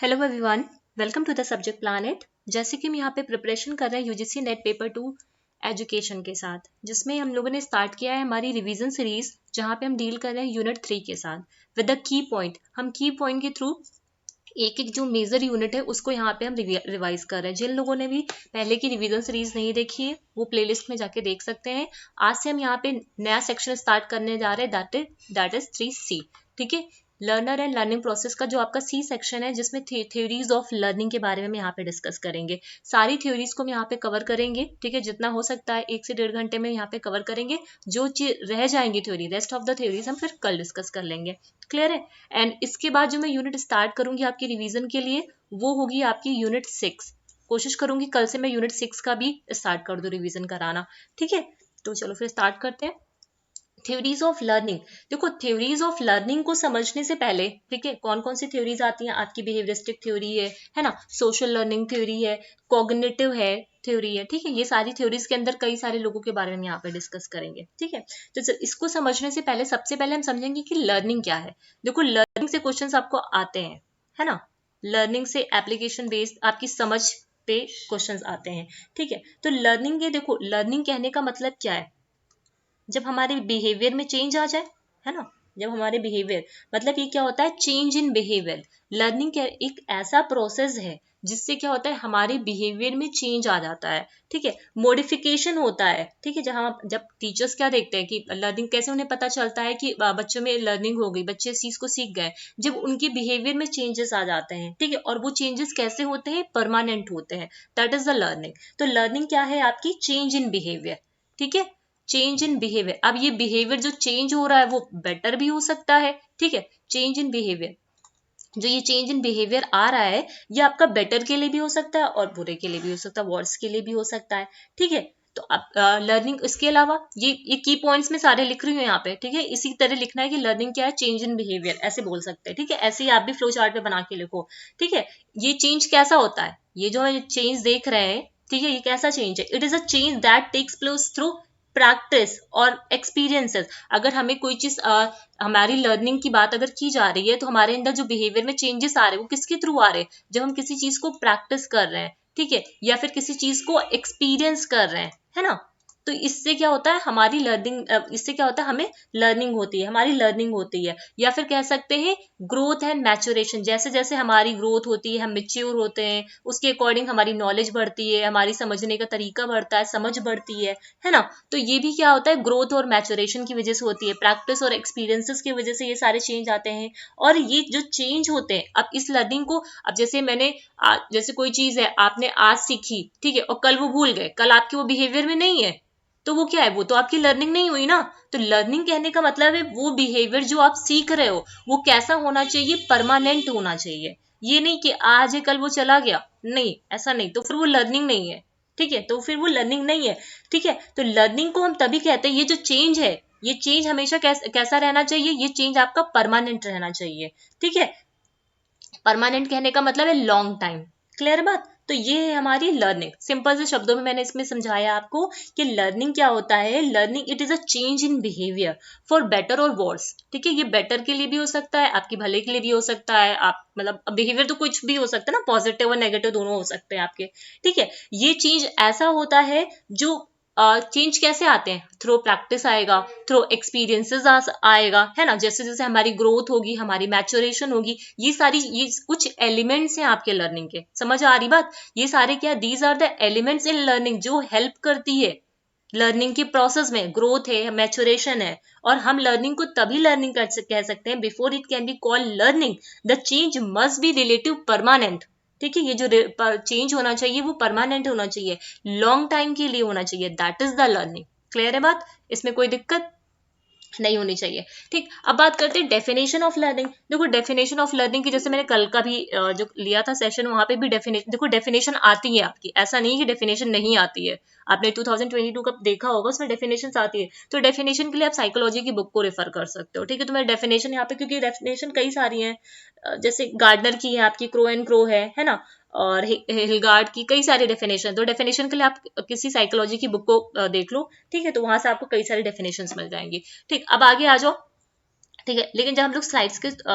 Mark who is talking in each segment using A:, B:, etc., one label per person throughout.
A: Hello everyone, welcome to the subject planet. जैसे कि हम यहाँ पे प्रिपरेशन कर रहे हैं यूजीसी नेट पेपर 2 एजुकेशन के साथ, जिसमें हम लोगों ने स्टार्ट किया है हमारी रिवीजन सीरीज, जहाँ पे हम डील कर रहे हैं यूनिट 3 के साथ विद द की पॉइंट। हम की पॉइंट के थ्रू एक एक जो मेजर यूनिट है उसको यहाँ पे हम रिवाइज कर रहे हैं। जिन लोगों ने भी पहले की रिवीजन सीरीज नहीं देखी है वो प्लेलिस्ट में जाके देख सकते हैं। आज से हम यहाँ पे नया सेक्शन स्टार्ट करने जा रहे हैं, दैट इज 3C। ठीक है, लर्नर एंड लर्निंग प्रोसेस का जो आपका सी सेक्शन है, जिसमें थ्योरीज ऑफ लर्निंग के बारे में हम यहाँ पे डिस्कस करेंगे। सारी थ्योरीज को हम यहाँ पे कवर करेंगे। ठीक है, जितना हो सकता है 1 से 1.5 घंटे में यहाँ पे कवर करेंगे। जो चीज रह जाएंगी theory, rest of the theories हम फिर कल डिस्कस कर लेंगे। क्लियर है? एंड इसके बाद जो मैं यूनिट स्टार्ट करूंगी आपकी रिवीजन के लिए, वो होगी आपकी यूनिट 6। कोशिश करूंगी कल से मैं यूनिट 6 का भी स्टार्ट कर दूं रिवीजन कराना। ठीक है, तो चलो फिर स्टार्ट करते हैं। Theories of learning. देखो, थ्योरीज ऑफ लर्निंग को समझने से पहले, ठीक है, कौन कौन सी थ्योरीज आती हैं? आपकी बिहेवियरिस्टिक थ्योरी है ना, सोशल लर्निंग थ्योरी है, कॉग्निटिव है थ्योरी है। ठीक है, ये सारी थ्योरीज के अंदर कई सारे लोगों के बारे में यहाँ पे डिस्कस करेंगे। ठीक है, तो इसको समझने से पहले सबसे पहले हम समझेंगे कि लर्निंग क्या है। देखो, लर्निंग से क्वेश्चन आपको आते हैं, है ना। लर्निंग से एप्लीकेशन बेस्ड आपकी समझ पे क्वेश्चंस आते हैं। ठीक है, तो लर्निंग, ये देखो, लर्निंग कहने का मतलब क्या है? जब हमारे बिहेवियर में चेंज आ जाए, है ना। जब हमारे बिहेवियर, मतलब ये क्या होता है? Change in behaviour. लर्निंग क्या, एक ऐसा प्रोसेस है जिससे क्या होता है, हमारे बिहेवियर में चेंज आ जाता है। ठीक है, मॉडिफिकेशन होता है। ठीक है, जब टीचर्स क्या देखते हैं कि लर्निंग कैसे, उन्हें पता चलता है कि बच्चों में लर्निंग हो गई, बच्चे इस चीज को सीख गए, जब उनके बिहेवियर में चेंजेस आ जाते हैं। ठीक है, और वो चेंजेस कैसे होते हैं? परमानेंट होते हैं। That is the learning. तो लर्निंग क्या है? आपकी चेंज इन बिहेवियर। ठीक है, चेंज इन बिहेवियर। अब ये बिहेवियर जो चेंज हो रहा है वो बेटर भी हो सकता है। ठीक है, चेंज इन बिहेवियर, जो ये चेंज इन बिहेवियर आ रहा है, ये आपका बेटर के लिए भी हो सकता है और बुरे के लिए भी हो सकता है, वर्ड्स के लिए भी हो सकता है। ठीक है, तो अब लर्निंग, इसके अलावा ये की पॉइंट्स में सारे लिख रही हूँ यहाँ पे। ठीक है, इसी तरह लिखना है कि लर्निंग क्या है? चेंज इन बिहेवियर, ऐसे बोल सकते हैं। ठीक है, ऐसे ही आप भी फ्लो चार्ट पे बना के लिखो। ठीक है, ये चेंज कैसा होता है? ये जो है चेंज देख रहे हैं, ठीक है, ये कैसा चेंज है? It is a change that takes place through practice और एक्सपीरियंसेस। अगर हमें कोई चीज, हमारी लर्निंग की बात अगर की जा रही है, तो हमारे अंदर जो बिहेवियर में चेंजेस आ रहे हैं वो किसके थ्रू आ रहे हैं? जब हम किसी चीज को प्रैक्टिस कर रहे हैं, ठीक है, या फिर किसी चीज को एक्सपीरियंस कर रहे हैं, है ना। तो इससे क्या होता है? हमारी लर्निंग, इससे क्या होता है? हमें लर्निंग होती है, हमारी लर्निंग होती है। या फिर कह सकते हैं ग्रोथ एंड मैच्योरेशन। जैसे जैसे हमारी ग्रोथ होती है, हम मेच्योर होते हैं, उसके अकॉर्डिंग हमारी नॉलेज बढ़ती है, हमारी समझने का तरीका बढ़ता है, समझ बढ़ती है ना। तो ये भी क्या होता है? ग्रोथ और मैच्योरेशन की वजह से होती है, प्रैक्टिस और एक्सपीरियंसेस की वजह से ये सारे चेंज आते हैं। और ये जो चेंज होते हैं, अब इस लर्निंग को, अब जैसे मैंने जैसे कोई चीज है आपने आज सीखी, ठीक है, और कल वो भूल गए, कल आपके वो बिहेवियर में नहीं है, तो वो क्या है? वो तो आपकी लर्निंग नहीं हुई ना। तो लर्निंग कहने का मतलब है वो बिहेवियर जो आप सीख रहे हो वो कैसा होना चाहिए? परमानेंट होना चाहिए। ये नहीं कि आज है कल वो चला गया, नहीं, ऐसा नहीं, तो फिर वो लर्निंग नहीं है। ठीक है, तो फिर वो लर्निंग नहीं है। ठीक है, तो लर्निंग को हम तभी कहते हैं, ये जो चेंज है, ये चेंज हमेशा कैसा रहना चाहिए? ये चेंज आपका परमानेंट रहना चाहिए। ठीक है, परमानेंट कहने का मतलब है लॉन्ग टाइम। क्लियर बात? तो ये है हमारी लर्निंग। सिंपल से शब्दों में मैंने इसमें समझाया आपको कि लर्निंग क्या होता है। Learning, it is a change in behaviour for better और वर्स। ठीक है, ये बेटर के लिए भी हो सकता है, आपकी भले के लिए भी हो सकता है। आप मतलब बिहेवियर तो कुछ भी हो सकता है ना, पॉजिटिव और नेगेटिव दोनों हो सकते हैं आपके। ठीक है, ये चेंज ऐसा होता है जो चेंज कैसे आते हैं? थ्रू प्रैक्टिस आएगा, थ्रू एक्सपीरियंसेस आएगा, है ना। जैसे जैसे हमारी ग्रोथ होगी, हमारी मैच्योरेशन होगी, ये कुछ एलिमेंट्स हैं आपके लर्निंग के। समझ आ रही बात? ये सारे क्या? These are the elements in learning जो हेल्प करती है लर्निंग के प्रोसेस में। ग्रोथ है, मैच्योरेशन है, और हम लर्निंग को तभी लर्निंग कह सकते हैं, before it can be called learning the change must be relative permanent. ठीक है, ये जो चेंज होना चाहिए वो परमानेंट होना चाहिए, लॉन्ग टाइम के लिए होना चाहिए। That is the learning. Clear है बात? इसमें कोई दिक्कत नहीं होनी चाहिए। ठीक, अब बात करते हैं डेफिनेशन ऑफ लर्निंग। देखो, डेफिनेशन ऑफ लर्निंग की, जैसे मैंने कल का भी जो लिया था सेशन, वहां पे भी डेफिनेशन, देखो डेफिनेशन आती है आपकी, ऐसा नहीं कि डेफिनेशन नहीं आती है। आपने 2022 का देखा होगा, उसमें डेफिनेशन आती है। तो डेफिनेशन के लिए आप साइकोलॉजी की बुक को रेफर कर सकते हो। ठीक है, तो मैं डेफिनेशन यहाँ पे, क्योंकि डेफिनेशन कई सारी हैं, जैसे गार्डनर की है आपकी, क्रो एंड क्रो है ना, और हिलगार्ड की कई सारी डेफिनेशन। तो डेफिनेशन के लिए आप किसी साइकोलॉजी की बुक को देख लो। ठीक है, तो वहां से आपको कई सारी डेफिनेशंस मिल जाएंगी। ठीक, अब आगे आ जाओ। ठीक है। लेकिन जब हम लोग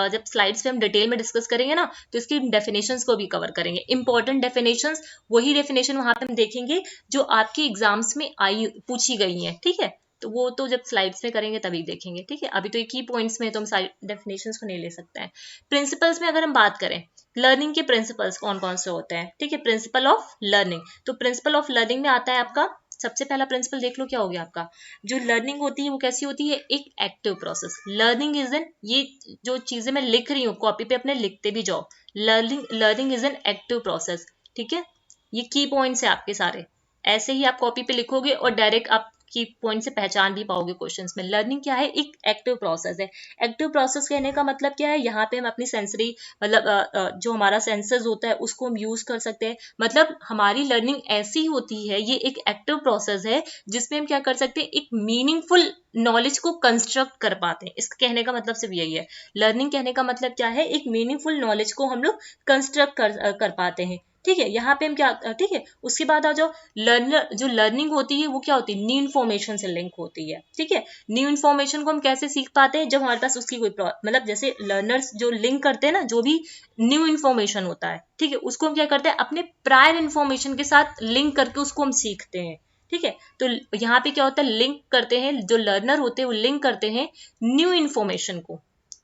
A: जब स्लाइड्स पे हम डिटेल में डिस्कस करेंगे ना, तो इसकी डेफिनेशंस को भी कवर करेंगे, इंपॉर्टेंट डेफिनेशंस, वही डेफिनेशन वहां पे हम देखेंगे जो आपके एग्जाम्स में आई पूछी गई हैं, ठीक है। तो वो तो जब स्लाइड्स में करेंगे तभी देखेंगे, ठीक है। अभी तो एक ही पॉइंट्स में तो हम सारी डेफिनेशंस को नहीं ले सकते हैं। प्रिंसिपल्स में अगर हम बात करें, लर्निंग के प्रिंसिपल्स कौन कौन से होते हैं, ठीक है। प्रिंसिपल ऑफ लर्निंग, तो प्रिंसिपल ऑफ लर्निंग में आता है आपका सबसे पहला प्रिंसिपल, देख लो क्या हो गया आपका, जो लर्निंग होती है वो कैसी होती है, एक active process. Learning is an, ये जो चीजें मैं लिख रही हूँ कॉपी पे अपने लिखते भी जाओ, learning is an active process, ठीक है। ये की पॉइंट्स है आपके सारे, ऐसे ही आप कॉपी पे लिखोगे और डायरेक्ट आप की पॉइंट से पहचान भी पाओगे क्वेश्चंस में। लर्निंग क्या है, एक एक्टिव प्रोसेस है। एक्टिव प्रोसेस कहने का मतलब क्या है, यहाँ पे हम अपनी सेंसरी मतलब जो हमारा सेंसर्स होता है उसको हम यूज कर सकते हैं। मतलब हमारी लर्निंग ऐसी होती है, ये एक एक्टिव प्रोसेस है जिसमें हम क्या कर सकते हैं, एक मीनिंगफुल नॉलेज को कंस्ट्रक्ट कर पाते हैं। इसका कहने का मतलब सिर्फ यही है। लर्निंग कहने का मतलब क्या है, एक मीनिंगफुल नॉलेज को हम लोग कंस्ट्रक्ट कर पाते हैं, ठीक है। यहाँ पे हम क्या, ठीक है। उसके बाद आ जाओ, जो लर्निंग होती है वो क्या होती है, न्यू इन्फॉर्मेशन से लिंक होती है, ठीक है। न्यू इन्फॉर्मेशन को हम कैसे सीख पाते हैं, जब हमारे पास उसकी कोई मतलब जैसे लर्नर्स जो लिंक करते हैं ना, जो भी न्यू इन्फॉर्मेशन होता है, ठीक है, उसको हम क्या करते हैं, अपने प्रायर इन्फॉर्मेशन के साथ लिंक करके उसको हम सीखते हैं, ठीक है। तो यहाँ पे क्या होता है, लिंक करते हैं, जो लर्नर होते हैं वो लिंक करते हैं न्यू इन्फॉर्मेशन को,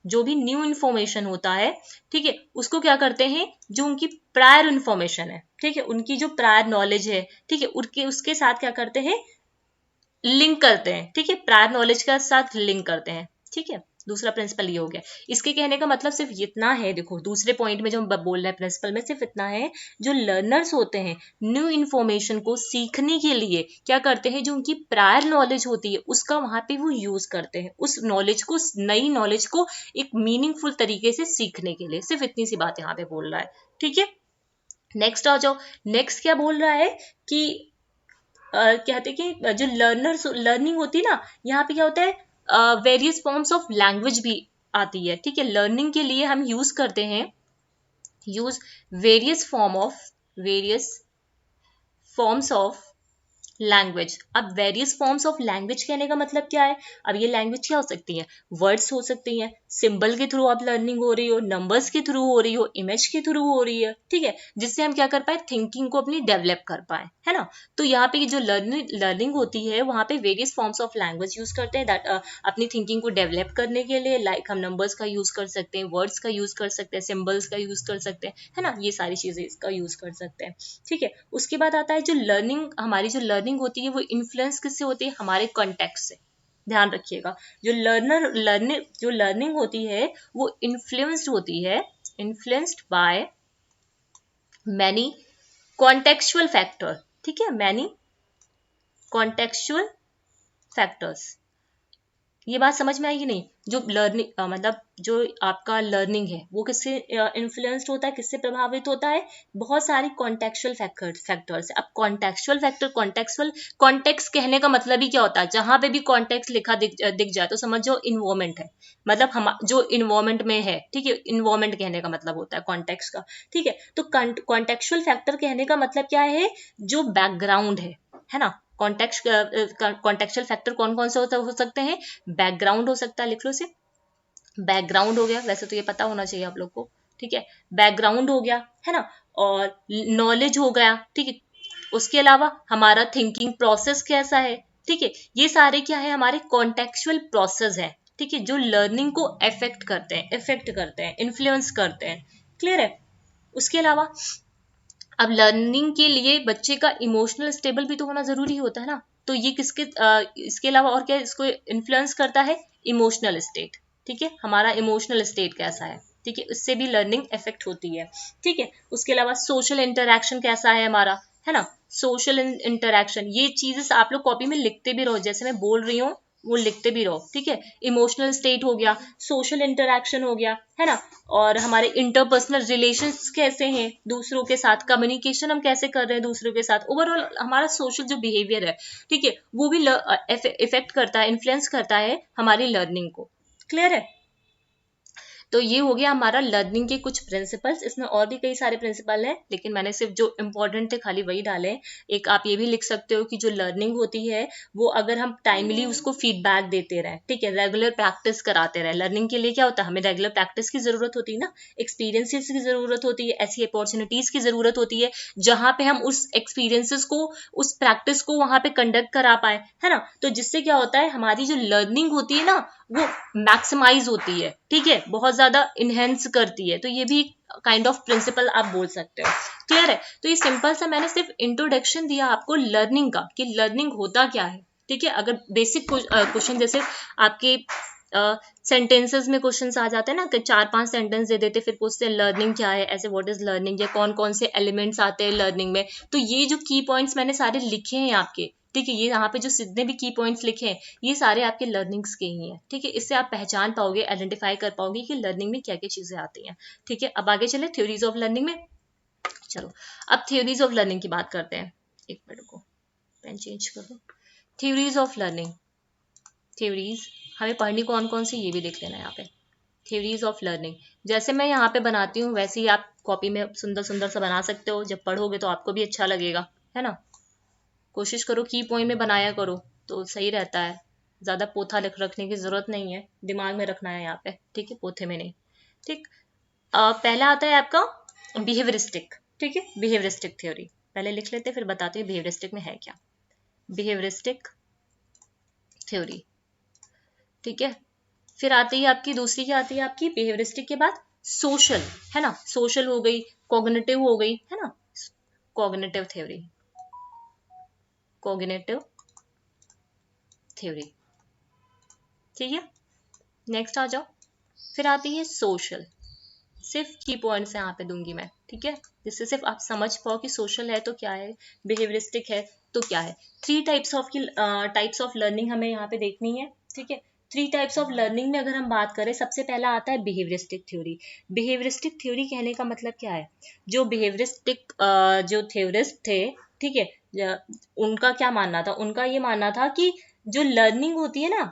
A: जो भी न्यू इन्फॉर्मेशन होता है, ठीक है, उसको क्या करते हैं, जो उनकी प्रायर इन्फॉर्मेशन है, ठीक है, उनकी जो प्रायर नॉलेज है, ठीक है, उनके उसके साथ क्या करते हैं, लिंक करते हैं, ठीक है, प्रायर नॉलेज के साथ लिंक करते हैं, ठीक है। दूसरा प्रिंसिपल ये हो गया। इसके कहने का मतलब सिर्फ इतना है, देखो दूसरे पॉइंट में जो हम बोल रहे हैं प्रिंसिपल में सिर्फ इतना है, जो लर्नर्स होते हैं न्यू इन्फॉर्मेशन को सीखने के लिए क्या करते हैं, जो उनकी प्रायर नॉलेज होती है उसका वहां पे वो यूज करते हैं, उस नॉलेज को, नई नॉलेज को एक मीनिंगफुल तरीके से सीखने के लिए। सिर्फ इतनी सी बात यहाँ पे बोल रहा है, ठीक है। नेक्स्ट आ जाओ। नेक्स्ट क्या बोल रहा है कि कहते कि जो लर्निंग होती है ना, यहाँ पे क्या होता है, वेरियस फॉर्म्स ऑफ लैंग्वेज भी आती है, ठीक है। लर्निंग के लिए हम यूज करते हैं, use various forms of language. अब वेरियस फॉर्म्स ऑफ लैंग्वेज कहने का मतलब क्या है, अब ये लैंग्वेज क्या हो सकती है, वर्ड्स हो सकती हैं, सिंबल के थ्रू आप लर्निंग हो रही हो, नंबर्स के थ्रू हो रही हो, इमेज के थ्रू हो रही है, ठीक है, जिससे हम क्या कर पाए, थिंकिंग को अपनी डेवलप कर पाए, है ना। तो यहाँ पे जो लर्निंग होती है वहाँ पे various forms of language use करते हैं अपनी थिंकिंग को डेवलप करने के लिए। लाइक हम नंबर्स का यूज कर सकते हैं, वर्ड्स का यूज कर सकते हैं, सिंबल्स का यूज कर सकते हैं, है ना, ये सारी चीजें इसका यूज कर सकते हैं, ठीक है। उसके बाद आता है जो हमारी जो लर्निंग होती है वो इन्फ्लुएंस किससे होती है, हमारे कॉन्टेक्स्ट से। ध्यान रखिएगा, जो लर्निंग होती है वो influenced by many contextual factor, ठीक है, मैनी कॉन्टेक्चुअल फैक्टर्स। ये बात समझ में आएगी नहीं, जो लर्निंग मतलब जो आपका लर्निंग है वो किससे इन्फ्लुएंस्ड होता है, किससे प्रभावित होता है, बहुत सारी कॉन्टेक्चुअल फैक्टर्स। अब कॉन्टेक्चुअल फैक्टर, कॉन्टेक्स्ट कहने का मतलब ही क्या होता है, जहां पे भी कॉन्टेक्स्ट लिखा दिख जाए तो समझ जाओ इन्वायरमेंट है, मतलब हम जो इन्वायरमेंट में है, ठीक है, इन्वायरमेंट कहने का मतलब होता है कॉन्टेक्स्ट का, ठीक है। तो कॉन्टेक्चुअल फैक्टर कहने का मतलब क्या है, जो बैकग्राउंड है ना। कॉन्टेक्चुअल फैक्टर कौन कौन से हो सकते हैं, बैकग्राउंड हो सकता है, लिख लो इसे, बैकग्राउंड हो गया, वैसे तो ये पता होना चाहिए आप लोग को, ठीक है, बैकग्राउंड हो गया, है ना, और नॉलेज हो गया, ठीक है। उसके अलावा हमारा थिंकिंग प्रोसेस कैसा है, ठीक है, ये सारे क्या है, हमारे कॉन्टेक्चुअल प्रोसेस है, ठीक है, जो लर्निंग को इफेक्ट करते हैं, इन्फ्लुएंस करते हैं, क्लियर है। उसके अलावा अब लर्निंग के लिए बच्चे का इमोशनल स्टेबल भी तो होना जरूरी होता है ना, तो ये इसके अलावा और क्या इसको इन्फ्लुएंस करता है, इमोशनल स्टेट, ठीक है, हमारा इमोशनल स्टेट कैसा है, ठीक है, उससे भी लर्निंग इफेक्ट होती है, ठीक है। उसके अलावा सोशल इंटरेक्शन कैसा है हमारा, है ना, सोशल इंटरेक्शन, ये चीजें आप लोग कॉपी में लिखते भी रहो, जैसे मैं बोल रही हूँ वो लिखते भी रहो, ठीक है। इमोशनल स्टेट हो गया, सोशल इंटरेक्शन हो गया, है ना, और हमारे इंटरपर्सनल रिलेशंस कैसे हैं दूसरों के साथ, कम्युनिकेशन हम कैसे कर रहे हैं दूसरों के साथ, ओवरऑल हमारा सोशल जो बिहेवियर है, ठीक है, वो भी इफेक्ट करता है, इन्फ्लुएंस करता है हमारी लर्निंग को, क्लियर है। तो ये हो गया हमारा लर्निंग के कुछ प्रिंसिपल्स। इसमें और भी कई सारे प्रिंसिपल हैं, लेकिन मैंने सिर्फ जो इम्पोर्टेंट थे खाली वही डाले हैं। एक आप ये भी लिख सकते हो कि जो लर्निंग होती है वो अगर हम टाइमली उसको फीडबैक देते रहें, ठीक है, रेगुलर प्रैक्टिस कराते रहें। लर्निंग के लिए क्या होता है, हमें रेगुलर प्रैक्टिस की जरूरत होती है ना, एक्सपीरियंसेस की जरूरत होती है, ऐसी अपॉर्चुनिटीज की जरूरत होती है जहां पे हम उस एक्सपीरियंसेस को, उस प्रैक्टिस को वहां पे कंडक्ट करा पाए, है ना। तो जिससे क्या होता है, हमारी जो लर्निंग होती है ना वो मैक्सिमाइज होती है, ठीक है, बहुत ज्यादा इनहेंस करती है। तो ये भी काइंड ऑफ प्रिंसिपल आप बोल सकते हो। क्लियर है। तो ये सिंपल सा मैंने सिर्फ इंट्रोडक्शन दिया आपको लर्निंग का, कि लर्निंग होता क्या है, ठीक है। अगर बेसिक क्वेश्चन जैसे आपके सेंटेंसेस में क्वेश्चंस आ जाते हैं ना, कि 4-5 सेंटेंस दे देते फिर पूछते हैं लर्निंग क्या है, ऐसे व्हाट इज लर्निंग, या कौन कौन से एलिमेंट्स आते हैं लर्निंग में। तो ये जो की पॉइंट्स मैंने सारे लिखे हैं आपके, ठीक है, ये यहाँ पे जो जितने भी की पॉइंट्स लिखे हैं ये सारे आपके लर्निंग्स के ही हैं, ठीक है। इससे आप पहचान पाओगे, आइडेंटिफाई कर पाओगे कि लर्निंग में क्या क्या चीजें आती हैं, ठीक है। अब आगे चले थ्योरीज ऑफ लर्निंग में। चलो अब थ्योरीज ऑफ लर्निंग की बात करते हैं। एक मिनट को पेन चेंज कर दो। थ्योरीज ऑफ लर्निंग, थ्योरीज हमें पढ़नी कौन कौन सी ये भी देख लेना। यहाँ पे थ्योरीज ऑफ लर्निंग जैसे मैं यहाँ पे बनाती हूँ वैसे ही आप कॉपी में सुंदर सुंदर सा बना सकते हो। जब पढ़ोगे तो आपको भी अच्छा लगेगा, है ना। कोशिश करो की पॉइंट में बनाया करो तो सही रहता है। ज्यादा पोथा लिख रखने की जरूरत नहीं है, दिमाग में रखना है यहाँ पे, ठीक है, पोथे में नहीं। ठीक। पहला आता है आपका बिहेवियरिस्टिक, ठीक है, बिहेवियरिस्टिक थ्योरी। पहले लिख लेते फिर बताते हैं बिहेवियरिस्टिक में है क्या। बिहेवियरिस्टिक थ्योरी, ठीक है। फिर आती है आपकी दूसरी, क्या आती है आपकी बिहेवियरिस्टिक के बाद सोशल, है ना। सोशल हो गई, कॉग्निटिव हो गई, है ना, कॉग्निटिव थ्योरी, कॉग्निटिव थ्योरी, ठीक है। नेक्स्ट आ जाओ। फिर आती है सोशल, सिर्फ की पॉइंट्स यहाँ पे दूंगी मैं, ठीक है, जिससे सिर्फ आप समझ पाओ कि सोशल है तो क्या है, बिहेवियरिस्टिक है तो क्या है। 3 टाइप्स ऑफ लर्निंग हमें यहाँ पे देखनी है, ठीक है। 3 टाइप्स ऑफ लर्निंग में अगर हम बात करें, सबसे पहला आता है बिहेवियरिस्टिक थ्योरी। बिहेवियरिस्टिक थ्योरी कहने का मतलब क्या है, जो बिहेवियरिस्टिक जो थ्योरिस्ट थे, ठीक है, उनका क्या मानना था, उनका ये मानना था कि जो लर्निंग होती है ना,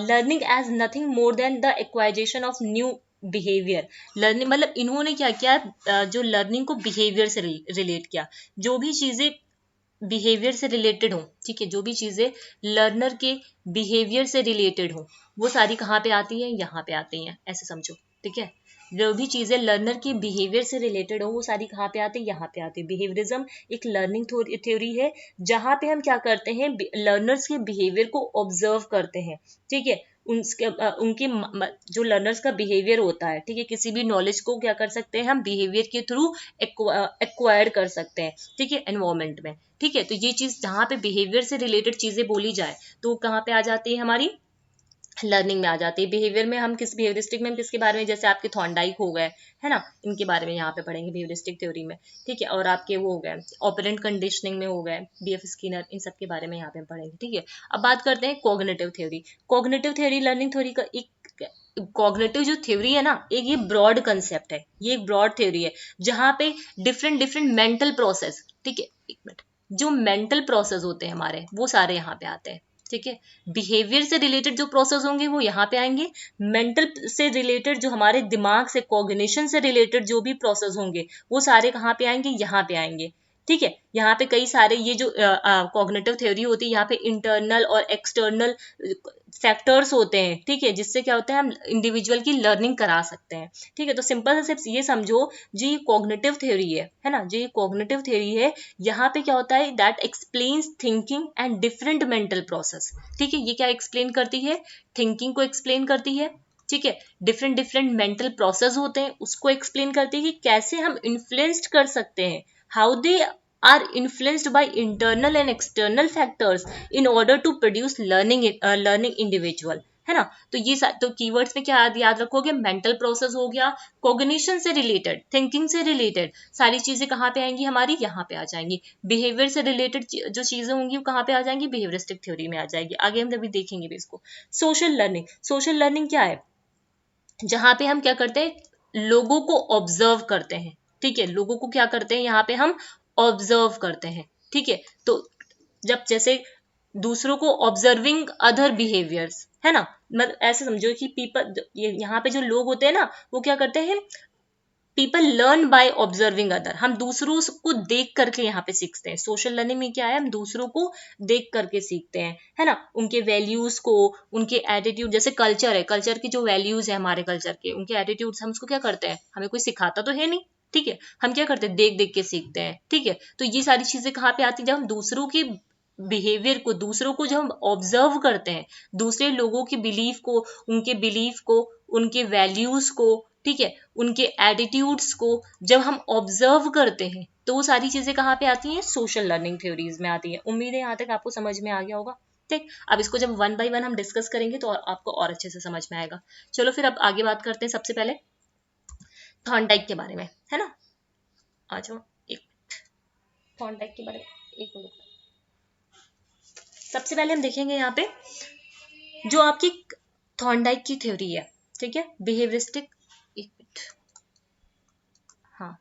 A: learning as nothing more than the acquisition of new behaviour. Learning मतलब इन्होंने क्या किया, जो लर्निंग को बिहेवियर से रिलेट किया। जो भी चीजें बिहेवियर से रिलेटेड हो, ठीक है, जो भी चीजें लर्नर के बिहेवियर से रिलेटेड हो वो सारी कहाँ पे आती है, यहाँ पे आती हैं, ऐसे समझो, ठीक है। जो भी चीजें लर्नर के बिहेवियर से रिलेटेड हो वो सारी कहाँ पे आती है, यहाँ पे आती है। बिहेवियरिज्म एक लर्निंग थ्योरी है जहां पे हम क्या करते हैं, लर्नर्स के बिहेवियर को ऑब्जर्व करते हैं, ठीक है। उनके जो लर्नर्स का बिहेवियर होता है, ठीक है, किसी भी नॉलेज को क्या कर सकते हैं हम बिहेवियर के थ्रू एक्वायर कर सकते हैं, ठीक है, एनवायरमेंट में, ठीक है। तो ये चीज जहां पे बिहेवियर से रिलेटेड चीजें बोली जाए तो कहाँ पे आ जाती है, हमारी लर्निंग में आ जाती है। बिहेवियर में हम किस बिहेवियरिस्टिक में हम किसके बारे में, जैसे आपके थॉर्नडाइक हो गए, है ना, इनके बारे में यहाँ पे पढ़ेंगे बिहेवियरिस्टिक थ्योरी में, ठीक है। और आपके वो हो गए ऑपरेंट कंडीशनिंग में हो गए, बीएफ स्किनर, इन सब के बारे में यहाँ पे हम पढ़ेंगे, ठीक है। अब बात करते हैं cognitive theory. Cognitive theory learning theory का एक कॉग्निटिव जो थ्योरी है ना, एक ये ब्रॉड कंसेप्ट है, ये एक ब्रॉड थ्योरी है जहां पे डिफरेंट डिफरेंट मेंटल प्रोसेस, ठीक है, एक मिनट, जो मेंटल प्रोसेस होते हैं हमारे वो सारे यहाँ पे आते हैं, ठीक है। बिहेवियर से रिलेटेड जो प्रोसेस होंगे वो यहाँ पे आएंगे, मेंटल से रिलेटेड जो हमारे दिमाग से कॉग्निशन से रिलेटेड जो भी प्रोसेस होंगे वो सारे कहाँ पे आएंगे, यहाँ पे आएंगे, ठीक है। यहाँ पे कई सारे ये जो कॉग्निटिव थ्योरी होती है यहाँ पे इंटरनल और एक्सटर्नल फैक्टर्स होते हैं, ठीक है, जिससे क्या होता है हम इंडिविजुअल की लर्निंग करा सकते हैं, ठीक है। तो सिंपल से सिर्फ ये समझो जो ये कॉग्निटिव थ्योरी है ना, जो ये कॉग्निटिव थ्योरी है यहाँ पे क्या होता है, that explains thinking and different mental process, ठीक है। ये क्या एक्सप्लेन करती है, थिंकिंग को एक्सप्लेन करती है, ठीक है। डिफरेंट डिफरेंट मेंटल प्रोसेस होते हैं उसको एक्सप्लेन करती है कि कैसे हम इन्फ्लुएंस्ड कर सकते हैं, how they are influenced by internal and external factors in order to produce learning individual, है ना। तो ये तो कीवर्ड्स में क्या याद रखोगे, मेंटल प्रोसेस हो गया, कॉग्निशन से रिलेटेड, थिंकिंग से रिलेटेड सारी चीजें कहाँ पे आएंगी, हमारी यहाँ पे आ जाएंगी। बिहेवियर से रिलेटेड जो चीजें होंगी वो कहाँ पे आ जाएंगी, बिहेवियरिस्टिक थ्योरी में आ जाएगी। आगे हम अभी देखेंगे भी इसको। सोशल लर्निंग, सोशल लर्निंग क्या है, जहां पे हम क्या करते हैं, लोगों को ऑब्जर्व करते हैं, ठीक है, लोगों को क्या करते हैं यहाँ पे हम ऑब्जर्व करते हैं, ठीक है। तो जब जैसे दूसरों को ऑब्जर्विंग अदर बिहेवियर्स, है है ना। मतलब ऐसे समझो कि पीपल, यहाँ पे जो लोग होते हैं ना, वो क्या करते हैं, people learn by observing other, हम दूसरों को देख करके यहाँ पे सीखते हैं। सोशल लर्निंग में क्या है, हम दूसरों को देख करके सीखते हैं, है ना, उनके वैल्यूज को, उनके एटीट्यूड, जैसे कल्चर है, कल्चर की जो वैल्यूज है हमारे कल्चर के, उनके एटीट्यूड्स, हम उसको क्या करते हैं, हमें कोई सिखाता तो है नहीं, ठीक है, हम क्या करते हैं, देख देख के सीखते हैं, ठीक है। तो ये सारी चीजें कहाँ पे आती है, जब हम दूसरों की बिहेवियर को, दूसरों को जब हम ऑब्जर्व करते हैं, दूसरे लोगों की बिलीफ को, उनके वैल्यूज को, ठीक है, उनके एटीट्यूड्स को जब हम ऑब्जर्व करते हैं, तो वो सारी चीजें कहाँ पे आती हैं, सोशल लर्निंग थ्योरीज में आती है। उम्मीद है यहाँ तक आपको समझ में आ गया होगा। ठीक, अब इसको जब वन बाय वन हम डिस्कस करेंगे तो आपको और अच्छे से समझ में आएगा। चलो फिर अब आगे बात करते हैं सबसे पहले थॉर्नडाइक के बारे में, है ना। आ जाओ, एक थॉर्नडाइक के बारे में एक मिनट। सबसे पहले हम देखेंगे यहाँ पे जो आपकी थॉर्नडाइक की थ्योरी है, ठीक है, बिहेवियरिस्टिक, एक मिनट, हाँ,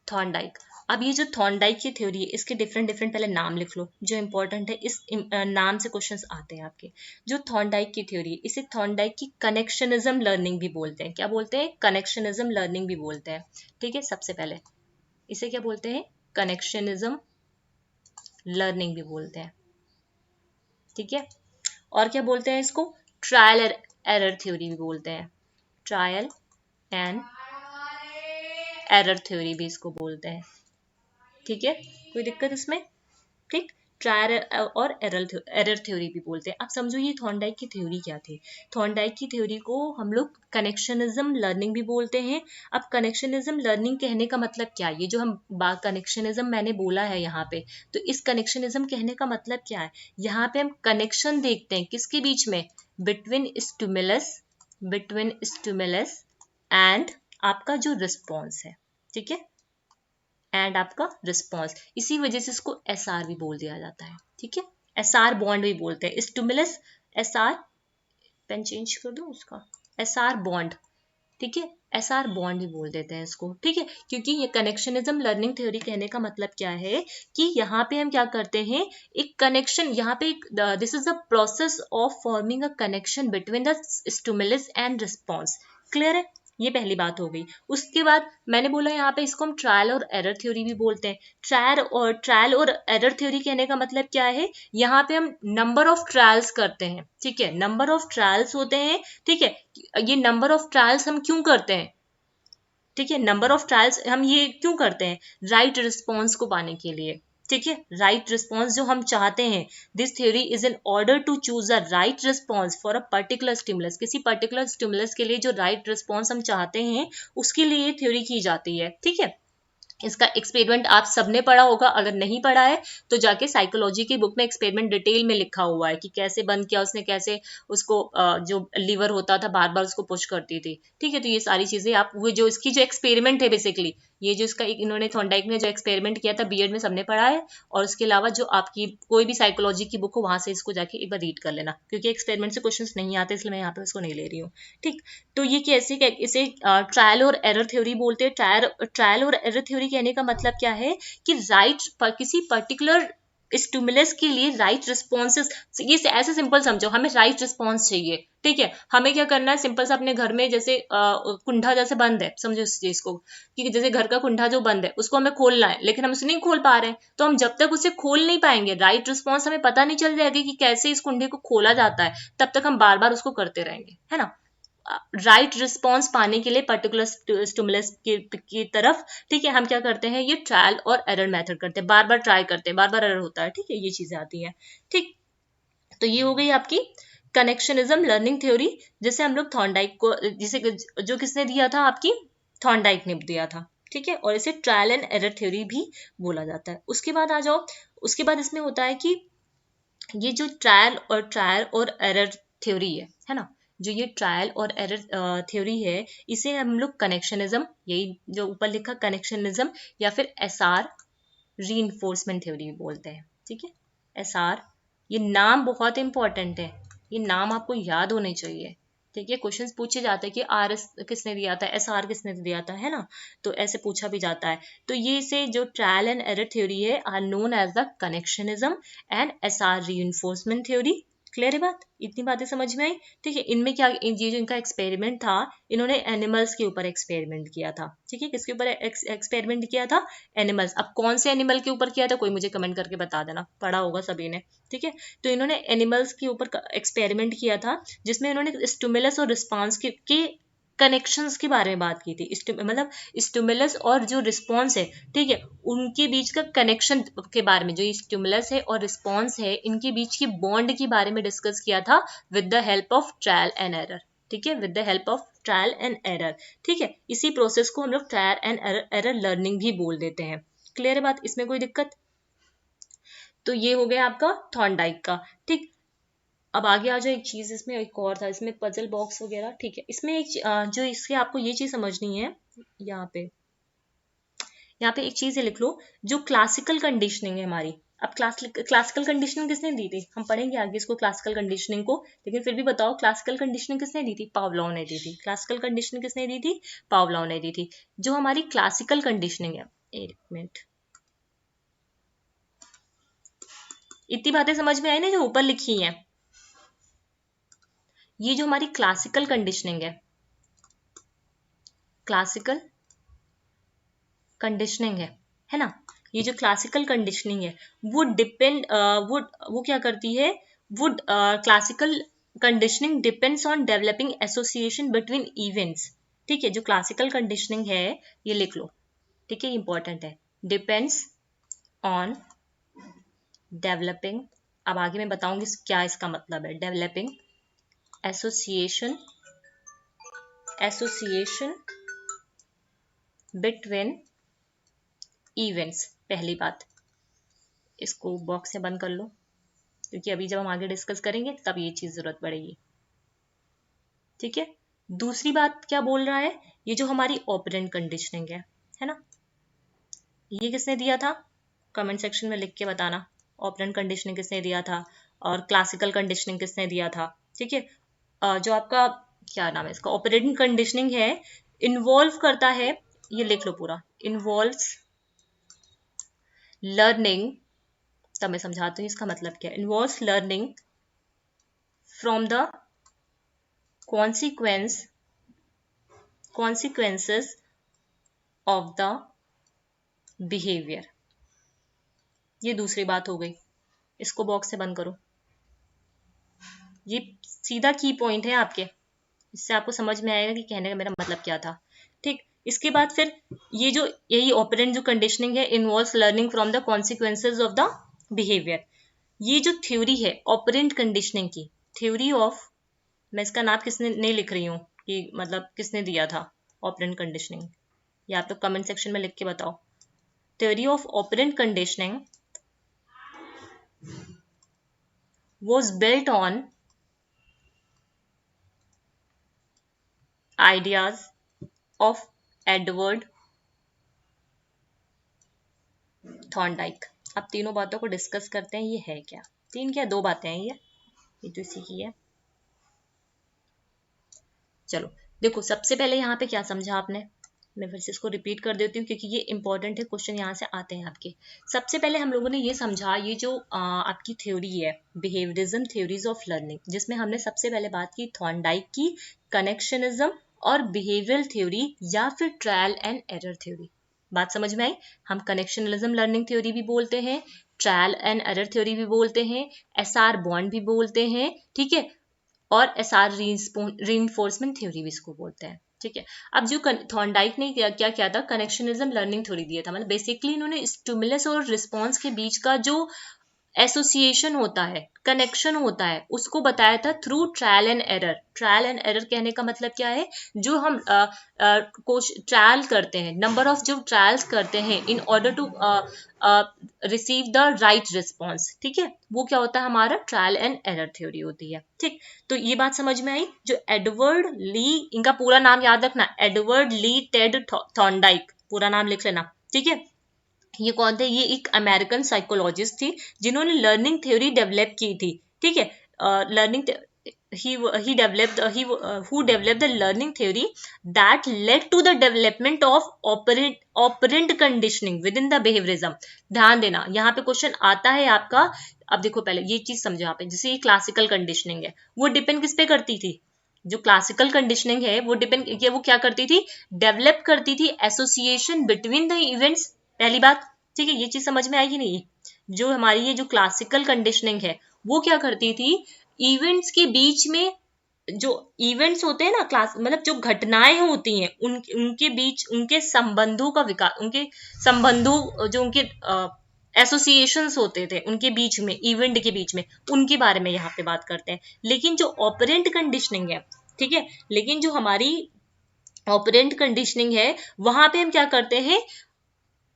A: थॉर्नडाइक। अब ये जो थॉर्नडाइक की थ्योरी है, इसके डिफरेंट डिफरेंट पहले नाम लिख लो जो इंपॉर्टेंट है, इस नाम से क्वेश्चंस आते हैं आपके। जो थॉर्नडाइक की थ्योरी है, इसे थॉर्नडाइक की कनेक्शनिज्म लर्निंग भी बोलते हैं। क्या बोलते हैं, कनेक्शनिज्म लर्निंग भी बोलते हैं, ठीक है। सबसे पहले इसे क्या बोलते हैं, कनेक्शनिज्म लर्निंग भी बोलते हैं, ठीक है। और क्या बोलते हैं इसको, ट्रायल एरर थ्योरी भी बोलते हैं, ट्रायल एंड एरर थ्योरी भी इसको बोलते हैं, ठीक है, कोई दिक्कत इसमें, ठीक। ट्रायल और एरर थ्योरी भी बोलते हैं। अब समझो ये थॉर्नडाइक की थ्योरी क्या थी। थॉर्नडाइक की थ्योरी को हम लोग कनेक्शनिज्म लर्निंग भी बोलते हैं। अब कनेक्शनिज्म लर्निंग कहने का मतलब क्या है, ये जो हम कनेक्शनिज्म मैंने बोला है यहाँ पे, तो इस कनेक्शनिज्म कहने का मतलब क्या है, यहाँ पे हम कनेक्शन देखते हैं किसके बीच में, बिटवीन स्टिमुलस एंड आपका जो रिस्पॉन्स है, ठीक है, एंड आपका रिस्पॉन्स, इसी वजह से इसको एसआर भी बोल दिया जाता है, ठीक है। एसआर बॉन्ड भी बोलते हैं, स्टिमुलस एसआर, पेन चेंज कर दो उसका, एसआर बॉन्ड, ठीक है, एसआर बॉन्ड भी बोल देते हैं इसको, ठीक है। क्योंकि ये कनेक्शनिज्म लर्निंग थ्योरी कहने का मतलब क्या है कि यहाँ पे हम क्या करते हैं, एक कनेक्शन, यहाँ पे this is the process of forming a connection between the stimulus and response. Clear है, ये पहली बात हो गई। उसके बाद मैंने बोला यहाँ पे इसको हम ट्रायल और एरर थ्योरी भी बोलते हैं। ट्रायल और एरर थ्योरी कहने का मतलब क्या है, यहाँ पे हम नंबर ऑफ ट्रायल्स करते हैं, ठीक है, नंबर ऑफ ट्रायल्स होते हैं, ठीक है। ये नंबर ऑफ ट्रायल्स हम क्यों करते हैं, ठीक है, नंबर ऑफ ट्रायल्स हम ये क्यों करते हैं, राइट रिस्पॉन्स को पाने के लिए, ठीक है, राइट रिस्पॉन्स जो हम चाहते हैं। This theory is in order to choose a right response for a particular stimulus, किसी पर्टिकुलर स्टिमुलस के लिए जो राइट रिस्पॉन्स हम चाहते हैं उसके लिए ये थ्योरी की जाती है, ठीक है। इसका एक्सपेरिमेंट आप सबने पढ़ा होगा, अगर नहीं पढ़ा है तो जाके साइकोलॉजी की बुक में एक्सपेरिमेंट डिटेल में लिखा हुआ है कि कैसे बंद किया उसने, कैसे उसको जो लीवर होता था बार बार उसको पुश करती थी, ठीक है। तो ये सारी चीजें आप, वो जो इसकी जो एक्सपेरिमेंट है बेसिकली, ये जो इसका इन्होंने थॉर्नडाइक ने जो एक्सपेरिमेंट किया था बीएड में सबने पढ़ा है। और उसके अलावा जो आपकी कोई भी साइकोलॉजी की बुक हो वहां से इसको जाके एक बार रीड कर लेना, क्योंकि एक्सपेरिमेंट से क्वेश्चंस नहीं आते इसलिए मैं यहाँ पे इसको नहीं ले रही हूँ, ठीक। तो ये कैसे, इसे ट्रायल और एरर थ्योरी बोलते हैं। ट्रायल और एरर थ्योरी कहने का मतलब क्या है कि किसी पर्टिकुलर स्टिमुलस के लिए राइट रिस्पॉन्सेस, ये ऐसे सिंपल समझो, हमें राइट रिस्पॉन्स चाहिए, ठीक है। हमें क्या करना है, सिंपल सा अपने घर में जैसे कुंडा जैसे बंद है, समझो इस चीज को, कि जैसे घर का कुंडा जो बंद है उसको हमें खोलना है, लेकिन हम उसे नहीं खोल पा रहे हैं, तो हम जब तक उसे खोल नहीं पाएंगे, राइट रिस्पॉन्स हमें पता नहीं चल जाएगी कि कैसे इस कुंडे को खोला जाता है, तब तक हम बार बार उसको करते रहेंगे, है ना। राइट रिस्पॉन्स पाने के लिए पर्टिकुलर स्टिमुलस की तरफ, ठीक है, हम क्या करते हैं, ये ट्रायल और एरर मेथड करते हैं, बार बार ट्राई करते हैं, बार बार एरर होता है, ठीक है, ये चीजें आती हैं, ठीक। तो ये हो गई आपकी कनेक्शनिज्म लर्निंग थ्योरी, जिसे हम लोग थॉर्नडाइक को, जिसे जो किसने दिया था, आपकी थॉर्नडाइक ने दिया था, ठीक है। और इसे ट्रायल एंड एरर थ्योरी भी बोला जाता है। उसके बाद आ जाओ, उसके बाद इसमें होता है कि ये जो ट्रायल और एरर थ्योरी है ना, जो ये ट्रायल और एरर थ्योरी है, इसे हम लोग कनेक्शनिज्म, यही जो ऊपर लिखा कनेक्शनिज्म, या फिर एसआर रीइंफोर्समेंट थ्योरी बोलते हैं, ठीक है। एसआर, ये नाम बहुत इंपॉर्टेंट है, ये नाम आपको याद होने चाहिए, ठीक है, क्वेश्चंस पूछे जाते हैं कि आर एस किसने दिया था, एस आर किसने दिया था, है ना, तो ऐसे पूछा भी जाता है। तो ये से जो ट्रायल एंड एरर थ्योरी है are known as the connectionism and S R reinforcement theory. Clear है बात, इतनी बातें समझ में आई। ठीक है, इनमें क्या, ये जो इनका एक्सपेरिमेंट था, इन्होंने एनिमल्स के ऊपर एक्सपेरिमेंट किया था। ठीक है, किसके ऊपर एक्सपेरिमेंट किया था, एनिमल्स। अब कौन से एनिमल के ऊपर किया था, कोई मुझे कमेंट करके बता देना, पढ़ा होगा सभी ने। ठीक है, तो इन्होंने एनिमल्स के ऊपर एक्सपेरिमेंट किया था, जिसमें इन्होंने स्टिमुलस और रिस्पॉन्स के कनेक्शंस के बारे में बात की थी। मतलब स्टिमुलस और जो रिस्पॉन्स है, ठीक है, उनके बीच का कनेक्शन के बारे में, जो स्टिमुलस है और रिस्पॉन्स है, इनके बीच की बॉन्ड के बारे में डिस्कस किया था with the help of trial and error. ठीक है, with the help of trial and error. ठीक है, इसी प्रोसेस को हम लोग ट्रायल एंड एरर लर्निंग भी बोल देते हैं। क्लियर है बात, इसमें कोई दिक्कत? तो ये हो गया आपका थॉर्नडाइक का। ठीक, अब आगे आ जाओ, एक चीज इसमें एक और था, इसमें पजल बॉक्स वगैरह। ठीक है, इसमें एक जो इसके आपको ये चीज समझनी है, यहाँ पे एक चीज लिख लो, जो क्लासिकल कंडीशनिंग है हमारी। अब क्लासिकल कंडीशनिंग किसने दी थी, हम पढ़ेंगे आगे इसको, क्लासिकल कंडीशनिंग को, लेकिन फिर भी बताओ क्लासिकल कंडीशनिंग किसने दी थी, पावलोव ने दी थी। क्लासिकल कंडीशनिंग किसने दी थी, पावलोव ने दी थी। जो हमारी क्लासिकल कंडीशनिंग है, एक मिनट, इतनी बातें समझ में आई ना जो ऊपर लिखी हैं। ये जो हमारी क्लासिकल कंडीशनिंग है ना, ये जो क्लासिकल कंडीशनिंग है वो डिपेंड वो क्या करती है, would classical conditioning depends on developing association between events. ठीक है, जो क्लासिकल कंडीशनिंग है, ये लिख लो, ठीक है, इंपॉर्टेंट है, डिपेंड्स ऑन डेवलपिंग, अब आगे मैं बताऊंगी क्या इसका मतलब है, डेवलपिंग एसोसिएशन बिटवीन इवेंट्स। पहली बात, इसको बॉक्स से बंद कर लो, क्योंकि अभी जब हम आगे डिस्कस करेंगे तब ये चीज जरूरत पड़ेगी। ठीक है, दूसरी बात क्या बोल रहा है, ये जो हमारी ऑपरेंट कंडीशनिंग है ना, ये किसने दिया था, कमेंट सेक्शन में लिख के बताना, ऑपरेंट कंडीशनिंग किसने दिया था और क्लासिकल कंडीशनिंग किसने दिया था। ठीक है, जो आपका क्या नाम है इसका, ऑपरेटिंग कंडीशनिंग है, इन्वॉल्व करता है, ये लिख लो पूरा, इन्वॉल्व्स लर्निंग, तब मैं समझाती हूँ इसका मतलब क्या है, involves learning from the consequences of the behaviour. ये दूसरी बात हो गई, इसको बॉक्स से बंद करो, ये सीधा की पॉइंट है आपके, इससे आपको समझ में आएगा कि कहने का मेरा मतलब क्या था। ठीक, इसके बाद फिर ये जो यही ऑपरेंट जो कंडीशनिंग है, involves learning from the consequences of the behaviour. ये जो थ्योरी है ऑपरेंट कंडीशनिंग की, थ्योरी ऑफ, मैं इसका नाम किसने नहीं लिख रही हूँ कि मतलब किसने दिया था ऑपरेंट कंडीशनिंग, या आप तो कमेंट सेक्शन में लिख के बताओ। Theory of operant conditioning was built on ideas of Edward Thorndike. अब तीनों बातों को डिस्कस करते हैं, ये है क्या, तीन क्या दो बातें हैं ये तो इसी की है। चलो देखो, सबसे पहले यहाँ पे क्या समझा आपने, मैं फिर से इसको रिपीट कर देती हूँ क्योंकि ये इंपॉर्टेंट है, क्वेश्चन यहाँ से आते हैं आपके। सबसे पहले हम लोगों ने ये समझा, ये जो आपकी थ्योरी है बिहेवियरिज्म थ्योरीज ऑफ लर्निंग, जिसमें हमने सबसे पहले बात की थॉर्नडाइक की, कनेक्शनिज्म और बिहेवियरल थ्योरी या फिर ट्रायल एंड एरर थ्योरी। बात समझ में आई, हम कनेक्शनलिज्म लर्निंग थ्योरी भी बोलते हैं, ट्रायल एंड एरर थ्योरी भी बोलते हैं, एसआर बॉन्ड भी बोलते हैं, ठीक है, और एसआर रीइंफोर्समेंट थ्योरी भी इसको बोलते हैं। ठीक है, अब जो थॉर्नडाइक ने क्या किया था, कनेक्शनिज्म लर्निंग थ्योरी दिया था, मतलब बेसिकली इन्होंने स्टिमुलस और रिस्पॉन्स के बीच का जो एसोसिएशन होता है, कनेक्शन होता है, उसको बताया था through trial and error. Trial and error कहने का मतलब क्या है, जो हम ट्रायल करते हैं, नंबर ऑफ जो ट्रायल्स करते हैं in order to receive the right response. ठीक है, वो क्या होता है, हमारा ट्रायल एंड एरर थ्योरी होती है। ठीक, तो ये बात समझ में आई। जो एडवर्ड ली, इनका पूरा नाम याद रखना, एडवर्ड ली टेड थॉर्नडाइक, पूरा नाम लिख लेना। ठीक है, ये कौन थे, ये एक अमेरिकन साइकोलॉजिस्ट थी जिन्होंने लर्निंग थ्योरी डेवलप की थी। ठीक है, learning he developed who developed the learning theory that led to the development of operant conditioning within the behaviorism. ध्यान देना, यहाँ पे क्वेश्चन आता है आपका। अब देखो पहले ये चीज समझो यहाँ पे, जैसे ये क्लासिकल कंडीशनिंग है, वो डिपेंड किस पे करती थी? जो क्लासिकल कंडीशनिंग है वो डिपेंड, वो क्या करती थी? डेवलप करती थी एसोसिएशन बिटवीन द इवेंट्स। पहली बात, ठीक है, ये चीज समझ में आएगी नहीं? जो हमारी ये जो क्लासिकल कंडीशनिंग है वो क्या करती थी? इवेंट्स के बीच में जो इवेंट्स होते हैं ना, क्लास मतलब जो घटनाएं होती हैं उनके बीच उनके संबंधों का विकास, उनके संबंधों जो उनके एसोसिएशंस होते थे उनके बीच में, इवेंट के बीच में, उनके बारे में यहाँ पे बात करते हैं। लेकिन जो ऑपरेंट कंडीशनिंग है, ठीक है, लेकिन जो हमारी ऑपरेंट कंडीशनिंग है वहां पे हम क्या करते हैं?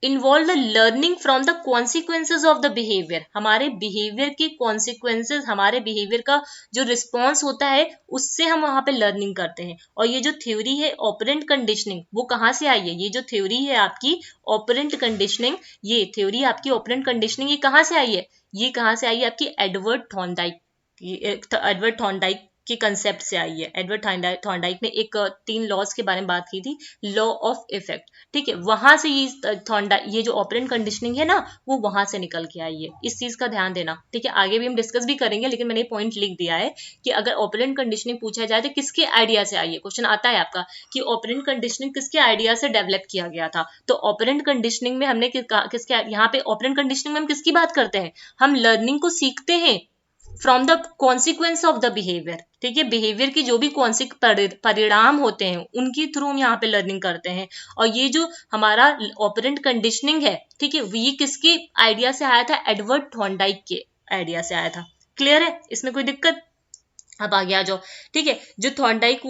A: Involve the learning from the consequences of the behaviour. हमारे बिहेवियर के कॉन्सिक्वेंसेज, हमारे बिहेवियर का जो रिस्पॉन्स होता है उससे हम वहां पे लर्निंग करते हैं। और ये जो थ्योरी है ऑपरेंट कंडीशनिंग, वो कहाँ से आई है? ये जो थ्योरी है आपकी ऑपरेंट कंडीशनिंग, ये थ्योरी आपकी ऑपरेंट कंडीशनिंग, ये कहाँ से आई है? ये कहाँ से आई है? आपकी एडवर्ड थॉर्नडाइक के कंसेप्ट से आई है। एडवर्ड थॉर्नडाइक ने एक 3 लॉज के बारे में बात की थी, लॉ ऑफ इफेक्ट, ठीक है, वहां से ये जो ऑपरेंट कंडीशनिंग है ना, वो वहां से निकल के आई है। इस चीज का ध्यान देना, ठीक है, आगे भी हम डिस्कस भी करेंगे, लेकिन मैंने पॉइंट लिख दिया है कि अगर ऑपरेंट कंडीशनिंग पूछा जाए तो किसके आइडिया से आई है? क्वेश्चन आता है आपका कि ऑपरेंट कंडीशनिंग किसके आइडिया से डेवलप किया गया था? तो ऑपरेंट कंडीशनिंग में हमने किसके, यहाँ पे ऑपरेंट कंडीशनिंग में हम किसकी बात करते हैं? हम लर्निंग को सीखते हैं from the consequence of the behaviour, ठीक है, बिहेवियर की जो भी परिणाम होते हैं उनके थ्रू हम यहाँ पे लर्निंग करते हैं। और ये जो हमारा ऑपरेंट कंडीशनिंग है, ठीक है, ये किसके आइडिया से आया था? एडवर्ड थॉर्नडाइक के आइडिया से आया था। क्लियर है? इसमें कोई दिक्कत? अब आगे आ जाओ, ठीक है। जो थॉर्नडाइक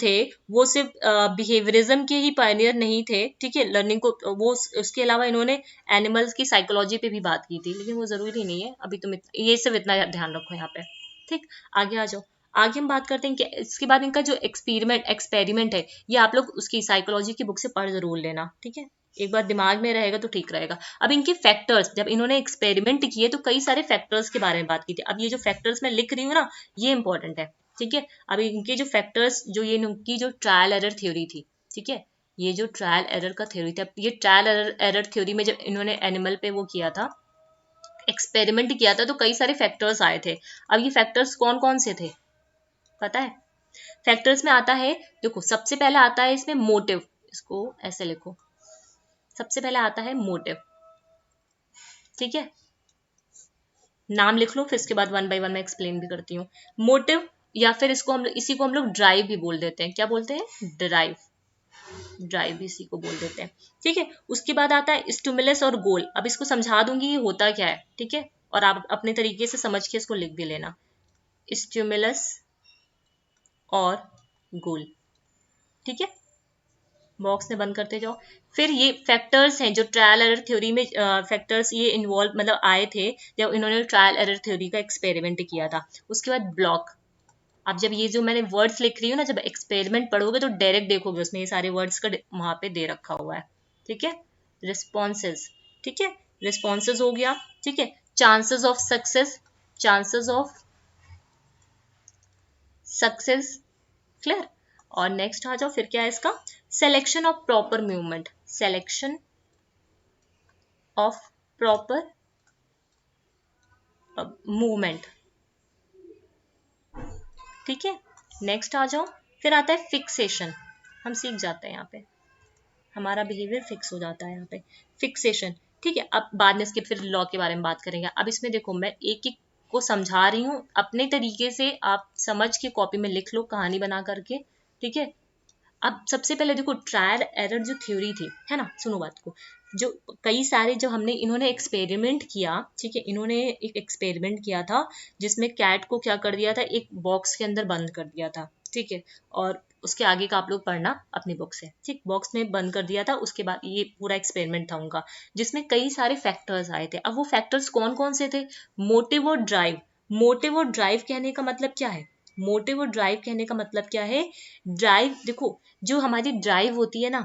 A: थे वो सिर्फ बिहेवियरिज्म के ही पायनियर नहीं थे, ठीक है, लर्निंग को वो उसके अलावा इन्होंने एनिमल्स की साइकोलॉजी पे भी बात की थी, लेकिन वो जरूरी नहीं है अभी, तुम ये सिर्फ इतना ध्यान रखो यहाँ पे, ठीक। आगे आ जाओ, आगे हम बात करते हैं कि इसके बाद इनका जो एक्सपेरिमेंट है, ये आप लोग उसकी साइकोलॉजी की बुक से पढ़ जरूर लेना, ठीक है, एक बार दिमाग में रहेगा तो ठीक रहेगा। अब इनके फैक्टर्स, जब इन्होंने एक्सपेरिमेंट किए तो कई सारे फैक्टर्स के बारे में बात की थी। अब ये जो फैक्टर्स मैं लिख रही हूँ ना, ये इंपॉर्टेंट है, ठीक है। अब इनके जो फैक्टर्स, जो ये इनकी जो ट्रायल एरर थ्योरी थी, ठीक है, ये जो ट्रायल एरर का थ्योरी था, ये ट्रायल एरर थ्योरी में जब इन्होंने एनिमल पे वो किया था, एक्सपेरिमेंट किया था, तो कई सारे फैक्टर्स आए थे। अब ये फैक्टर्स कौन कौन से थे पता है? फैक्टर्स में आता है, देखो सबसे पहले आता है इसमें मोटिव, इसको ऐसे लिखो, सबसे पहले आता है मोटिव, ठीक है, नाम लिख लो, फिर इसके बाद 1 बाय 1 मैं एक्सप्लेन भी करती हूँ। मोटिव, या फिर इसी को हम लोग ड्राइव भी बोल देते हैं। क्या बोलते हैं? ड्राइव भी इसी को बोल देते हैं, ठीक है। उसके बाद आता है स्टिमुलस और गोल। अब इसको समझा दूंगी ये होता क्या है, ठीक है, और आप अपने तरीके से समझ के इसको लिख भी लेना, स्टिमुलस और गोल, ठीक है, बॉक्स में बंद करते जाओ। फिर ये फैक्टर्स हैं जो ट्रायल एरर थ्योरी में फैक्टर्स ये इन्वॉल्व मतलब आए थे जब इन्होंने ट्रायल एरर थ्योरी का एक्सपेरिमेंट किया था। उसके बाद ब्लॉक। अब जब ये जो मैंने वर्ड्स लिख रही हूँ ना, जब एक्सपेरिमेंट पढ़ोगे तो डायरेक्ट देखोगे उसमें ये सारे वर्ड्स का वहां पे दे रखा हुआ है, ठीक है। रिस्पॉन्सेज, ठीक है, रिस्पॉन्सेज हो गया, ठीक है। Chances of success, clear. और नेक्स्ट आ जाओ, फिर क्या है इसका? Selection of proper movement, selection of proper movement, ठीक है। नेक्स्ट आ जाओ, फिर आता है फिक्सेशन। हम सीख जाते हैं यहाँ पे, हमारा बिहेवियर फिक्स हो जाता है यहाँ पे, फिक्सेशन, ठीक है। अब बाद में इसके फिर लॉ के बारे में बात करेंगे। अब इसमें देखो मैं एक एक को समझा रही हूँ, अपने तरीके से आप समझ के कॉपी में लिख लो कहानी बना करके, ठीक है। अब सबसे पहले देखो ट्रायल एरर जो थ्योरी थी, है ना, सुनो बात को, जो कई सारे जो इन्होंने एक्सपेरिमेंट किया, ठीक है, इन्होंने एक एक्सपेरिमेंट किया था जिसमें कैट को क्या कर दिया था, एक बॉक्स के अंदर बंद कर दिया था, ठीक है, और उसके आगे का आप लोग पढ़ना अपनी बुक से, ठीक, बॉक्स में बंद कर दिया था। उसके बाद ये पूरा एक्सपेरिमेंट था उनका, जिसमें कई सारे फैक्टर्स आए थे। अब वो फैक्टर्स कौन कौन से थे? मोटिव और ड्राइव। मोटिव और ड्राइव कहने का मतलब क्या है? मोटिव और ड्राइव कहने का मतलब क्या है? ड्राइव, देखो जो हमारी ड्राइव होती है ना,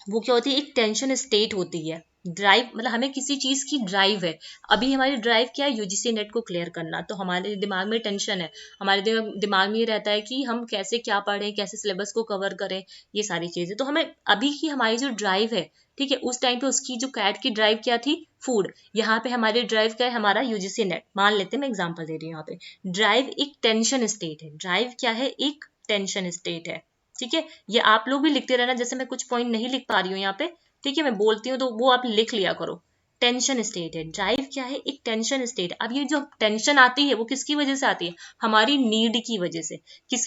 A: वो क्या होती है? एक टेंशन स्टेट होती है, ड्राइव मतलब हमें किसी चीज की ड्राइव है। अभी हमारी ड्राइव क्या है, यूजीसी नेट को क्लियर करना। तो हमारे दिमाग में टेंशन है, हमारे दिमाग में ये रहता है कि हम कैसे क्या पढ़ें, कैसे सिलेबस को कवर करें, ये सारी चीजें। तो हमें अभी की हमारी जो ड्राइव है, ठीक है, उस टाइम पे उसकी जो कैट की ड्राइव क्या थी, फूड। यहाँ पे हमारी ड्राइव क्या है, हमारा यूजीसी नेट। मान लेते हैं, मैं एग्जांपल दे रही हूँ यहाँ पे। ड्राइव एक टेंशन स्टेट है। ड्राइव क्या है, एक टेंशन स्टेट है, ठीक है। ये आप लोग भी लिखते रहना, जैसे मैं कुछ पॉइंट नहीं लिख पा रही हूँ यहाँ पे, ठीक है, मैं बोलती हूँ तो वो आप लिख लिया करो। टेंशन स्टेट है, ड्राइव क्या है, एक टेंशन स्टेट। अब ये जो टेंशन आती है वो किसकी वजह से आती है, हमारी नीड की वजह से।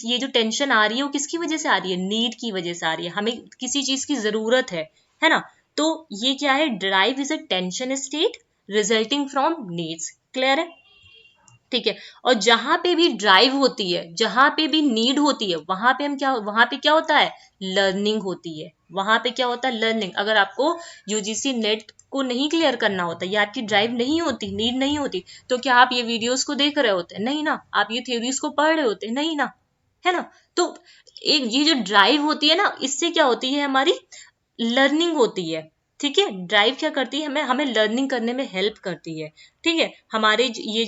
A: ये जो टेंशन आ रही है वो किसकी वजह से आ रही है, नीड की वजह से आ रही है, हमें किसी चीज की जरूरत है ना। तो ये क्या है, drive is a tension state resulting from needs. Clear है, ठीक है। और जहां पे भी ड्राइव होती है, जहां पे भी नीड होती है, वहां पे क्या होता है, लर्निंग होती है। वहां पे क्या होता है, लर्निंग। अगर आपको यूजीसी नेट को नहीं क्लियर करना होता, या आपकी ड्राइव नहीं होती, नीड नहीं होती, तो क्या आप ये वीडियोस को देख रहे होते, नहीं ना। आप ये थ्योरीज को पढ़ रहे होते, नहीं ना, है ना। तो एक ये जो ड्राइव होती है ना, इससे क्या होती है, हमारी लर्निंग होती है, ठीक है। ड्राइव क्या करती है, हमें हमें लर्निंग करने में हेल्प करती है, ठीक है। हमारे ये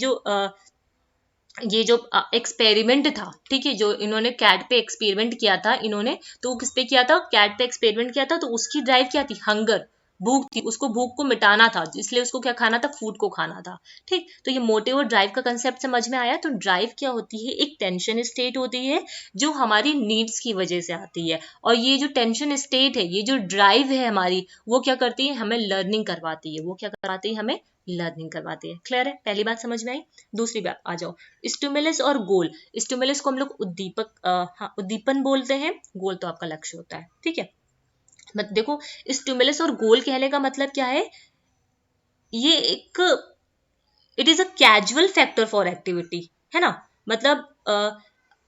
A: जो एक्सपेरिमेंट था, ठीक है, जो इन्होंने कैट पे एक्सपेरिमेंट किया था इन्होंने, तो वो किस पे किया था, कैट पे एक्सपेरिमेंट किया था। तो उसकी ड्राइव क्या थी, हंगर, भूख थी, उसको भूख को मिटाना था, इसलिए उसको क्या खाना था, फूड को खाना था, ठीक। तो ये मोटिव और ड्राइव का कंसेप्ट समझ में आया। तो ड्राइव क्या होती है, एक टेंशन स्टेट होती है जो हमारी नीड्स की वजह से आती है। और ये जो टेंशन स्टेट है, ये जो ड्राइव है हमारी, वो क्या करती है, हमें लर्निंग करवाती है। वो क्या करवाती है, हमें लर्निंग करवाती है। क्लियर है, पहली बात समझ में आई। दूसरी बात आ जाओ, स्टिमुलस और गोल। स्टिमुलस को हम लोग उद्दीपक, हाँ, उद्दीपन बोलते हैं। गोल तो आपका लक्ष्य होता है, ठीक है। मत देखो, स्टिमुलस और गोल कहने का मतलब क्या है, ये एक, it is a casual factor for activity, है ना। मतलब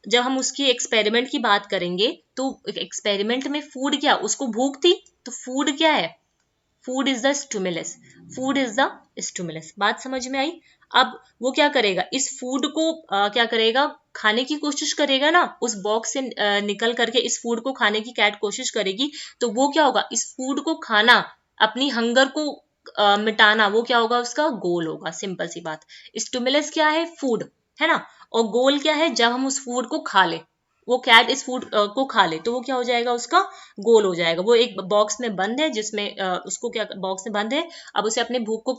A: जब हम उसकी एक्सपेरिमेंट की बात करेंगे, तो एक्सपेरिमेंट में फूड क्या, उसको भूख थी, तो फूड क्या है, food is the stimulus. Food is the stimulus. बात समझ में आई। अब वो क्या करेगा, इस फूड को क्या करेगा, खाने की कोशिश करेगा ना, उस बॉक्स से निकल करके इस फूड को खाने की कैट कोशिश करेगी। तो वो क्या होगा, इस फूड को खाना, अपनी हंगर को मिटाना, वो क्या होगा, उसका गोल होगा। सिंपल सी बात। स्टिमुलस क्या है, फूड, है ना। और गोल क्या है, जब हम उस फूड को खा ले, वो कैट इस फूड को खा ले, तो वो क्या हो जाएगा, उसका गोल हो जाएगा। वो एक बॉक्स में बंद है, जिसमें उसको क्या, बॉक्स में बंद है, अब उसे अपने भूख को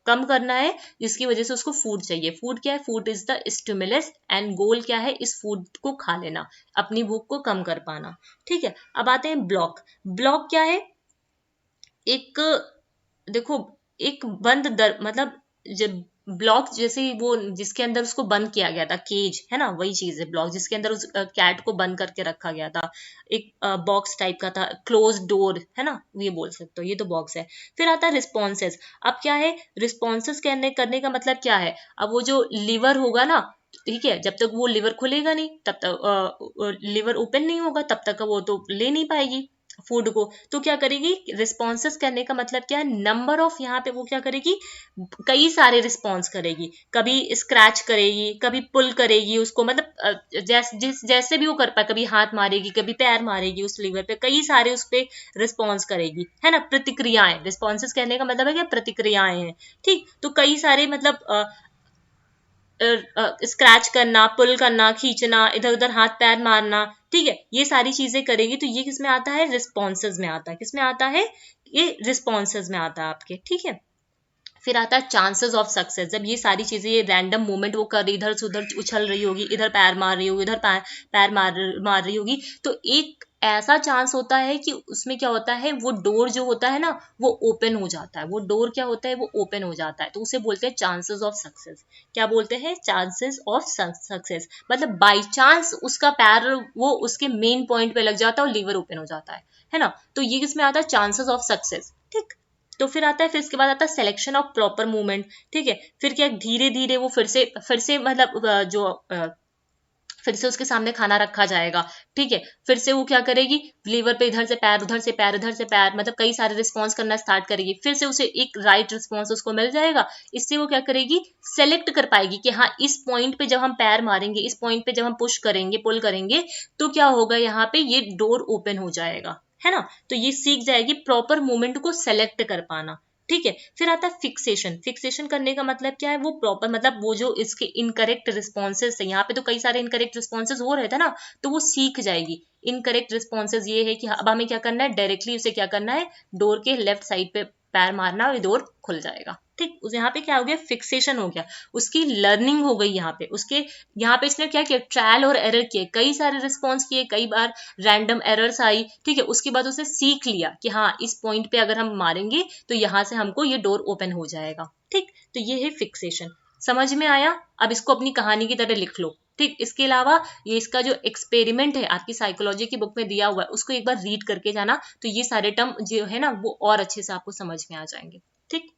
A: कम करना है, जिसकी वजह से उसको फूड चाहिए। फूड क्या है, food is the stimulus, and goal क्या है, इस फूड को खा लेना, अपनी भूख को कम कर पाना, ठीक है। अब आते हैं ब्लॉक। ब्लॉक क्या है, एक, देखो, एक बंद दर, मतलब जब ब्लॉक, जैसे वो जिसके अंदर उसको बंद किया गया था, केज, है ना, वही चीज है ब्लॉक, जिसके अंदर उस कैट को बंद करके रखा गया था। एक बॉक्स टाइप का था, क्लोज डोर, है ना, ये बोल सकते हो, ये तो बॉक्स है। फिर आता है रिस्पॉन्सेस। अब क्या है, रिस्पॉन्सेस करने का मतलब क्या है, अब वो जो लीवर होगा ना, ठीक है, जब तक वो लिवर खुलेगा नहीं, तब तक लिवर ओपन नहीं होगा, तब तक वो तो ले नहीं पाएगी फूड को। तो क्या करेगी, रिस्पॉन्सेस करने का मतलब क्या है, नंबर ऑफ, यहाँ पे वो क्या करेगी, कई सारे रिस्पॉन्स करेगी। कभी स्क्रैच करेगी, कभी पुल करेगी उसको, मतलब जैसे भी वो कर पाए, कभी हाथ मारेगी, कभी पैर मारेगी उस लीवर पे, कई सारे उस पे रिस्पॉन्स करेगी, है ना। प्रतिक्रियाएं, रिस्पॉन्सेस कहने का मतलब है क्या, प्रतिक्रियाएं हैं, ठीक। तो कई सारे, मतलब स्क्रैच करना, पुल करना, खींचना, इधर उधर हाथ पैर मारना, ठीक है, ये सारी चीजें करेगी। तो ये किसमें आता है, रिस्पॉन्सेज में आता है। किसमें आता है, ये रिस्पॉन्सेज में आता है आपके, ठीक है। फिर आता है चांसेस ऑफ सक्सेस। जब ये सारी चीजें, ये रैंडम मूवमेंट वो कर रही, इधर से उधर उछल रही होगी, इधर पैर मार रही होगी, इधर पैर मार रही होगी, तो एक ऐसा चांस होता है कि उसमें क्या होता है, वो डोर जो होता है ना, वो ओपन हो जाता है। वो डोर क्या होता है, वो ओपन हो जाता है, तो उसे बोलते हैं चांसेस ऑफ सक्सेस। क्या बोलते हैं, चांसेस ऑफ सक्सेस। मतलब बाई चांस उसका पैर वो उसके मेन पॉइंट पे लग जाता है और लीवर ओपन हो जाता है ना। तो ये किसमें आता है, चांसेस ऑफ सक्सेस, ठीक। तो फिर आता है, फिर इसके बाद आता है सिलेक्शन ऑफ प्रॉपर मूवमेंट, ठीक है। फिर क्या, धीरे धीरे वो फिर से मतलब फिर से उसके सामने खाना रखा जाएगा, ठीक है। फिर से वो क्या करेगी, लीवर पे इधर से पैर, उधर से पैर, उधर से पैर, मतलब कई सारे रिस्पॉन्स करना स्टार्ट करेगी। फिर से उसे एक राइट रिस्पॉन्स उसको मिल जाएगा। इससे वो क्या करेगी, सेलेक्ट कर पाएगी कि हाँ, इस पॉइंट पे जब हम पैर मारेंगे, इस पॉइंट पे जब हम पुश करेंगे, पुल करेंगे, तो क्या होगा, यहाँ पे ये डोर ओपन हो जाएगा, है ना। तो ये सीख जाएगी प्रॉपर मूवमेंट को सेलेक्ट कर पाना, ठीक है। फिर आता है फिक्सेशन। फिक्सेशन करने का मतलब क्या है, वो प्रॉपर मतलब वो जो इसके इनकरेक्ट रिस्पॉन्सेज थे, यहाँ पे तो कई सारे इनकरेक्ट रिस्पॉन्सेज हो रहे थे ना, तो वो सीख जाएगी। इनकरेक्ट रिस्पॉन्सेज ये है कि अब हमें क्या करना है, डायरेक्टली उसे क्या करना है, डोर के लेफ्ट साइड पे पैर मारना और डोर खुल जाएगा, ठीक। उस यहाँ पे क्या हो गया, फिक्सेशन हो गया, उसकी लर्निंग हो गई। यहाँ पे उसके यहाँ पे इसने क्या किया, ट्रायल और एरर किए, कई सारे रिस्पॉन्स किए, कई बार रैंडम एरर्स आई, ठीक है। उसके बाद उसे सीख लिया कि हाँ इस पॉइंट पे अगर हम मारेंगे तो यहाँ से हमको ये डोर ओपन हो जाएगा, ठीक। तो ये है फिक्सेशन। समझ में आया। अब इसको अपनी कहानी की तरह लिख लो, ठीक। इसके अलावा ये इसका जो एक्सपेरिमेंट है आपकी साइकोलॉजी की बुक में दिया हुआ है, उसको एक बार रीड करके जाना, तो ये सारे टर्म जो है ना वो और अच्छे से आपको समझ में आ जाएंगे, ठीक।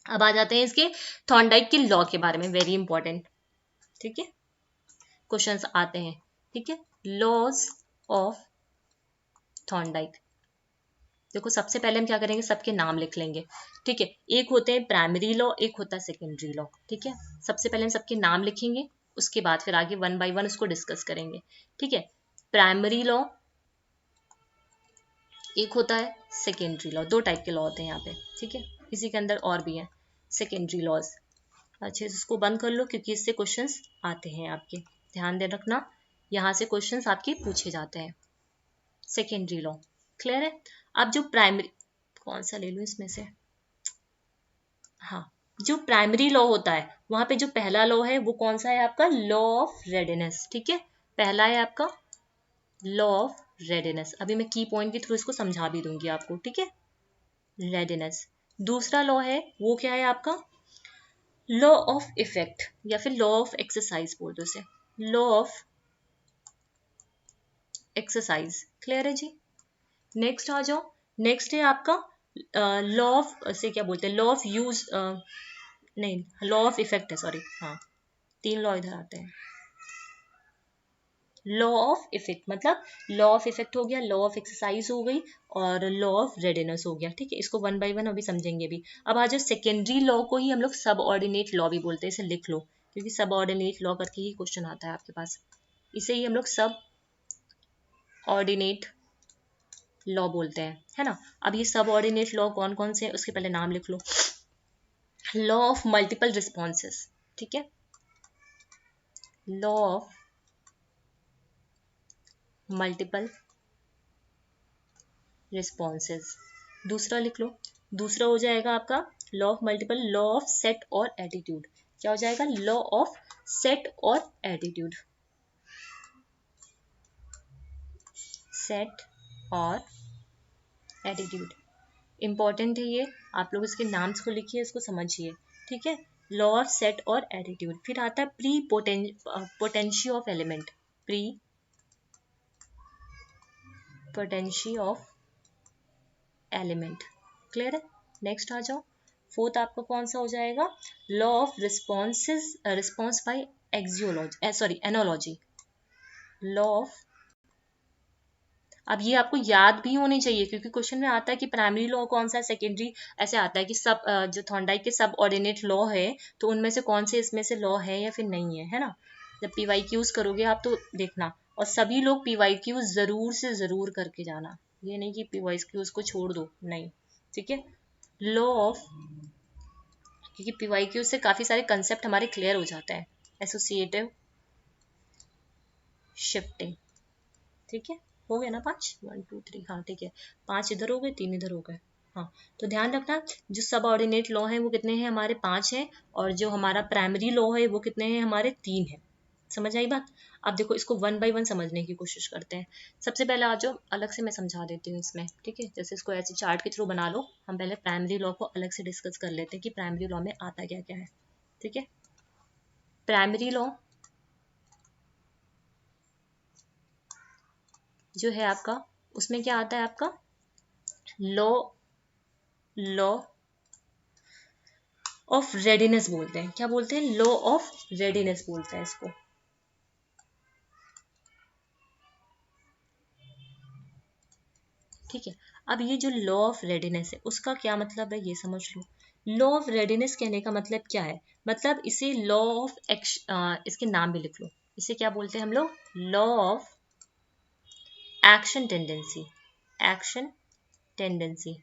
A: अब आ जाते हैं इसके थॉर्नडाइक के लॉ के बारे में, वेरी इंपॉर्टेंट, ठीक है। क्वेश्चंस आते हैं, ठीक है। Laws of Thorndike. देखो सबसे पहले हम क्या करेंगे, सबके नाम लिख लेंगे, ठीक है। एक होते हैं प्राइमरी लॉ, एक होता है सेकेंडरी लॉ, ठीक है। सबसे पहले हम सबके नाम लिखेंगे, उसके बाद फिर आगे वन बाय वन उसको डिस्कस करेंगे, ठीक है। प्राइमरी लॉ एक होता है, सेकेंडरी लॉ, दो टाइप के लॉ होते हैं यहाँ पे, ठीक है। इसी के अंदर और भी है सेकेंडरी लॉज। अच्छे से इसको बंद कर लो क्योंकि इससे क्वेश्चंस आते हैं आपके, ध्यान दे रखना, यहाँ से क्वेश्चंस आपके पूछे जाते हैं। सेकेंडरी लॉ क्लियर है। अब जो प्राइमरी, कौन सा ले लूं इसमें से, हाँ, जो प्राइमरी लॉ होता है वहां पे जो पहला लॉ है वो कौन सा है आपका, लॉ ऑफ रेडिनेस, ठीक है। पहला है आपका लॉ ऑफ रेडिनेस। अभी मैं की पॉइंट के थ्रू इसको समझा भी दूंगी आपको, ठीक है, रेडिनेस। दूसरा लॉ है वो क्या है आपका, लॉ ऑफ इफेक्ट या फिर लॉ ऑफ एक्सरसाइज बोल दो उसे, लॉ ऑफ एक्सरसाइज, क्लियर है जी। नेक्स्ट आ जाओ, नेक्स्ट है आपका लॉ ऑफ से क्या बोलते हैं, लॉ ऑफ यूज, नहीं लॉ ऑफ इफेक्ट है, सॉरी, हाँ तीन लॉ इधर आते हैं। लॉ ऑफ इफेक्ट मतलब लॉ ऑफ इफेक्ट हो गया, लॉ ऑफ एक्सरसाइज हो गई, और लॉ ऑफ रेडिनेस हो गया, ठीक है। इसको वन बाय वन अभी समझेंगे भी। अब आज सेकेंडरी लॉ को ही हम लोग सब ऑर्डिनेट लॉ भी बोलते हैं, इसे लिख लो क्योंकि सब ऑर्डिनेट लॉ करके ही क्वेश्चन आता है आपके पास, इसे ही हम लोग सब ऑर्डिनेट लॉ बोलते हैं, है ना। अब ये सब ऑर्डिनेट लॉ कौन कौन से हैं उसके पहले नाम लिख लो। लॉ ऑफ मल्टीपल रिस्पॉन्सेस, ठीक है, लॉ ऑफ मल्टीपल रिस्पॉन्सेज। दूसरा लिख लो, दूसरा हो जाएगा आपका law of multiple, law of set और एटीट्यूड। क्या हो जाएगा, लॉ ऑफ सेट और एटीट्यूड, सेट और एटीट्यूड इंपॉर्टेंट है ये, आप लोग इसके नाम्स को लिखिए, इसको समझिए, ठीक है। लॉ ऑफ सेट और एटीट्यूड। फिर आता है prepotency of element, prepotency of element, clear है। नेक्स्ट आ जाओ, फोर्थ आपका कौन सा हो जाएगा, law of responses, response by axiology, sorry analogy, law of. अब ये आपको याद भी होनी चाहिए क्योंकि क्वेश्चन में आता है कि प्राइमरी लॉ कौन सा है, सेकेंडरी, ऐसे आता है कि सब जो थॉर्नडाइक के सब ऑर्डिनेट लॉ है तो उनमें से कौन से इसमें से लॉ है या फिर नहीं है ना। जब पीवाईक्यूज करोगे आप तो देखना, और सभी लोग पीवाईक्यूज जरूर से जरूर करके जाना, ये नहीं कि पीवाईक्यूज को छोड़ दो, नहीं, ठीक है। लॉ ऑफ, क्योंकि पीवाईक्यूज से काफी सारे कंसेप्ट हमारे क्लियर हो जाते हैं, एसोसिएटिव शिफ्टिंग, ठीक है। हो गया ना पांच, वन टू थ्री, हाँ ठीक है, पांच इधर हो गए, तीन इधर हो गए, हाँ। तो ध्यान रखना जो सब ऑर्डिनेट लॉ है वो कितने हैं हमारे, पांच हैं, और जो हमारा प्राइमरी लॉ है वो कितने हैं हमारे, तीन है। समझ आई बात। अब देखो इसको वन बाय वन समझने की कोशिश करते हैं। सबसे पहले आज अलग से मैं समझा देती हूँ इसमें, ठीक है। जैसे इसको ऐसे चार्ट के थ्रू बना लो, हम पहले प्राइमरी लॉ को अलग से डिस्कस कर लेते हैं कि प्राइमरी लॉ में आता क्या क्या है, ठीक है। प्राइमरी लॉ जो है आपका, उसमें क्या आता है आपका, लॉ लॉ ऑफ रेडीनेस बोलते हैं, क्या बोलते हैं, लॉ ऑफ रेडीनेस बोलते हैं इसको, ठीक है। अब ये जो लॉ ऑफ रेडीनेस है उसका क्या मतलब है ये समझ लो। लॉ ऑफ रेडीनेस कहने का मतलब क्या है, मतलब इसे लॉ ऑफ इसके नाम भी लिख लो, इसे क्या बोलते हैं हम लोग, law of action tendency, action, tendency,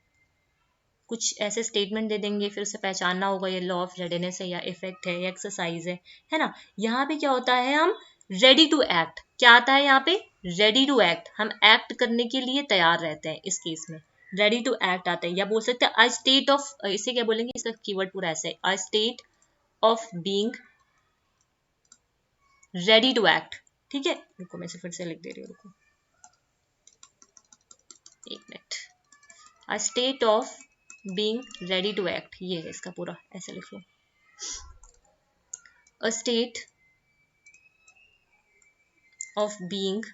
A: कुछ ऐसे स्टेटमेंट दे देंगे, फिर उसे पहचानना होगा ये लॉ ऑफ रेडीनेस है या इफेक्ट है या एक्सरसाइज है ना। यहाँ पे क्या होता है, हम रेडी टू एक्ट, क्या आता है यहाँ पे, रेडी टू एक्ट, हम एक्ट करने के लिए तैयार रहते हैं इस केस में, रेडी टू एक्ट आता है। या बोल सकते हैं अ स्टेट ऑफ, इसे क्या बोलेंगे, इसका कीवर्ड पूरा ऐसे है, a state of being ready to act. ठीक है, रुको मैं इसे फिर से लिख दे रही हूँ, रुको एक minute, a state of being ready to act, ये है इसका पूरा, ऐसे लिख लो, a state of being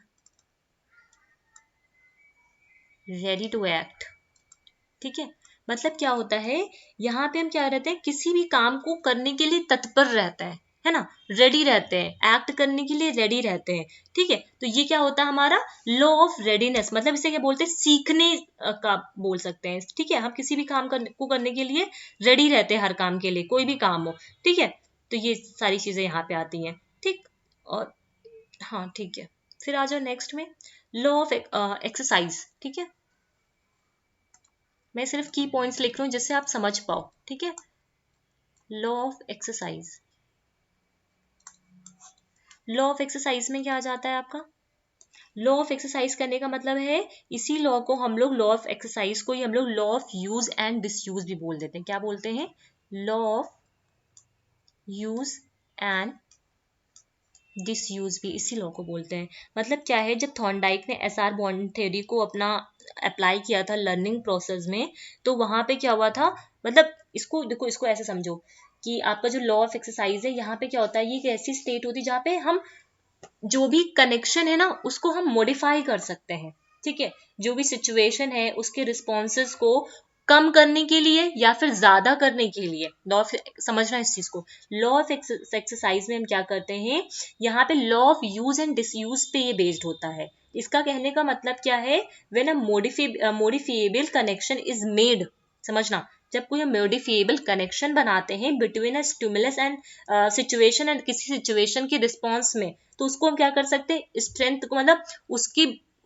A: ready to act. ठीक है, मतलब क्या होता है, यहाँ पे हम क्या रहते हैं, किसी भी काम को करने के लिए तत्पर रहता है ना, रेडी रहते हैं, एक्ट करने के लिए रेडी रहते हैं। ठीक है, तो ये क्या होता है हमारा लॉ ऑफ रेडीनेस, मतलब इसे क्या बोलते हैं, सीखने का बोल सकते हैं। ठीक है, हम किसी भी काम को करने के लिए रेडी रहते हैं, हर काम के लिए, कोई भी काम हो। ठीक है, तो ये सारी चीजें यहाँ पे आती हैं। ठीक, और हाँ ठीक है, फिर आ जाओ नेक्स्ट में, लॉ ऑफ एक्सरसाइज। ठीक है, मैं सिर्फ की पॉइंट्स लिख रही हूँ जिससे आप समझ पाओ। ठीक है, law of exercise, law of exercise में क्या आ जाता है आपका, लॉ ऑफ एक्सरसाइज करने का मतलब है, इसी लॉ को हम लोग, लॉ ऑफ एक्सरसाइज को ही हम लोग law of use and disuse भी बोल देते हैं। क्या बोलते हैं, law of use and disuse भी इसी लॉ को बोलते हैं। मतलब क्या है, जब थॉर्नडाइक ने एसआर बॉन्ड थ्योरी को अपना अप्लाई किया था लर्निंग प्रोसेस में, तो वहां पे क्या हुआ था, मतलब इसको देखो, इसको ऐसे समझो कि आपका जो लॉ ऑफ एक्सरसाइज है, यहाँ पे क्या होता है, ये एक ऐसी स्टेट होती है जहाँ पे हम जो भी कनेक्शन है ना, उसको हम मॉडिफाई कर सकते हैं। ठीक है, जो भी सिचुएशन है उसके रिस्पॉन्सेज को कम करने के लिए या फिर ज्यादा करने के लिए, लॉ ऑफ, समझना है इस चीज को, लॉ ऑफ एक्सरसाइज में हम क्या करते हैं, यहाँ पे law of use and disuse पे ये बेस्ड होता है। इसका कहने का मतलब क्या है, when a modifiable connection is made, समझना, जब कोई हम मॉडिफिएबल कनेक्शन बनाते हैं between a stimulus and situation and किसी सिचुएशन के रिस्पॉन्स में, तो उसको हम क्या कर सकते हैं, स्ट्रेंथ को, मतलब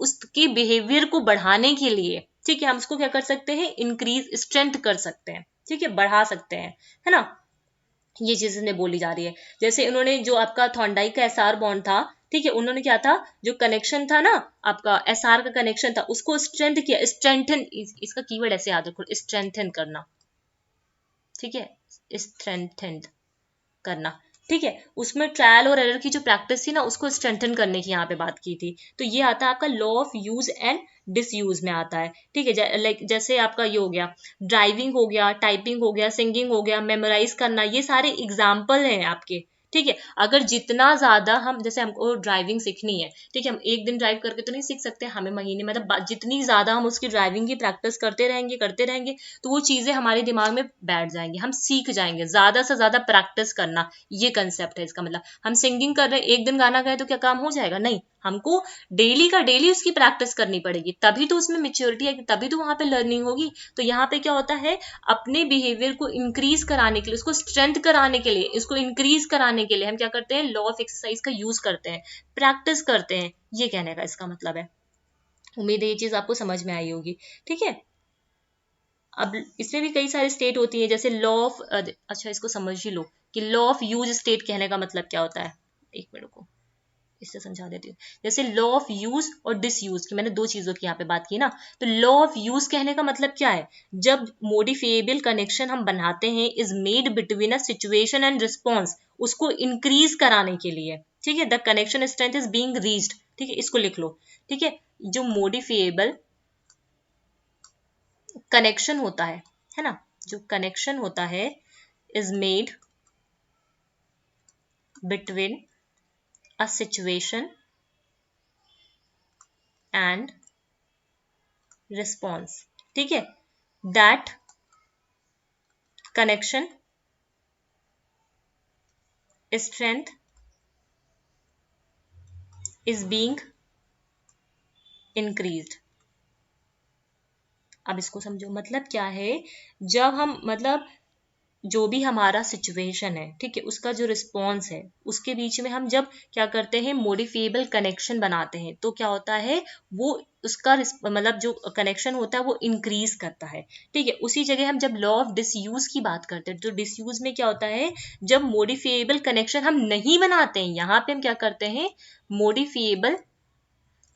A: उसकी बिहेवियर को बढ़ाने के लिए, ठीक है, हम उसको क्या कर सकते हैं, इंक्रीज स्ट्रेंथ कर सकते हैं। ठीक है, बढ़ा सकते हैं, है ना, ये चीज ने बोली जा रही है। जैसे उन्होंने जो आपका थॉर्नडाइक का एसआर बॉन्ड था, ठीक है, उन्होंने क्या था, जो कनेक्शन था ना आपका एसआर का कनेक्शन था, उसको स्ट्रेंथ किया, स्ट्रेंथन, इसका कीवर्ड ऐसे याद रखो, स्ट्रेंथन करना। ठीक है, स्ट्रेंथन करना। ठीक है, उसमें ट्रायल और एरर की जो प्रैक्टिस थी ना, उसको स्ट्रेंथन करने की यहाँ पे बात की थी। तो ये आता है आपका law of use and disuse में आता है। ठीक है, लाइक जैसे आपका ये हो गया, ड्राइविंग हो गया, टाइपिंग हो गया, सिंगिंग हो गया, मेमोराइज करना, ये सारे एग्जाम्पल हैं आपके। ठीक है, अगर जितना ज्यादा हम, जैसे हमको ड्राइविंग सीखनी है, ठीक है, हम एक दिन ड्राइव करके तो नहीं सीख सकते, हमें महीने, मतलब जितनी ज्यादा हम उसकी ड्राइविंग की प्रैक्टिस करते रहेंगे तो वो चीजें हमारे दिमाग में बैठ जाएंगी, हम सीख जाएंगे, ज्यादा से ज्यादा प्रैक्टिस करना, ये कंसेप्ट है इसका। मतलब हम सिंगिंग कर रहे हैं, एक दिन गाना गाए तो क्या काम हो जाएगा, नहीं, हमको डेली का डेली उसकी प्रैक्टिस करनी पड़ेगी, तभी तो उसमें मेच्योरिटी आएगी, तभी तो वहां पे लर्निंग होगी। तो यहाँ पे क्या होता है, अपने बिहेवियर को इंक्रीज कराने के लिए, उसको स्ट्रेंथ कराने के लिए, इसको इंक्रीज कराने के लिए हम क्या करते हैं, लॉ ऑफ एक्सरसाइज का यूज करते हैं, प्रैक्टिस करते हैं, ये कहने का इसका मतलब है। उम्मीद है ये चीज आपको समझ में आई होगी। ठीक है, अब इसमें भी कई सारी स्टेट होती है, जैसे लॉ ऑफ, अच्छा इसको समझ ही लो कि लॉ ऑफ यूज स्टेट कहने का मतलब क्या होता है। एक मिनट को इससे समझा देती हूँ। जैसे लॉ ऑफ यूज और डिसयूज की, मैंने दो चीजों की यहाँ पे बात की ना, तो लॉ ऑफ यूज कहने का मतलब क्या है, जब मॉडिफिएबल कनेक्शन हम बनाते हैं is made between a situation and response, उसको इंक्रीज कराने के लिए। ठीक है, the connection strength is being reached. ठीक है, इसको लिख लो। ठीक है, जो मॉडिफिएबल कनेक्शन होता है ना, जो कनेक्शन होता है is made between a situation and response. ठीक है, that connection strength is being increased. अब इसको समझो, मतलब क्या है, जब हम, मतलब जो भी हमारा सिचुएशन है, ठीक है, उसका जो रिस्पॉन्स है, उसके बीच में हम जब क्या करते हैं, मॉडिफिएबल कनेक्शन बनाते हैं, तो क्या होता है, वो उसका मतलब जो कनेक्शन होता है वो इंक्रीज करता है, ठीक है। उसी जगह हम जब लॉ ऑफ डिसयूज की बात करते हैं, तो डिसयूज में क्या होता है, जब मॉडिफिएबल कनेक्शन हम नहीं बनाते हैं, यहाँ पे हम क्या करते हैं, मॉडिफिएबल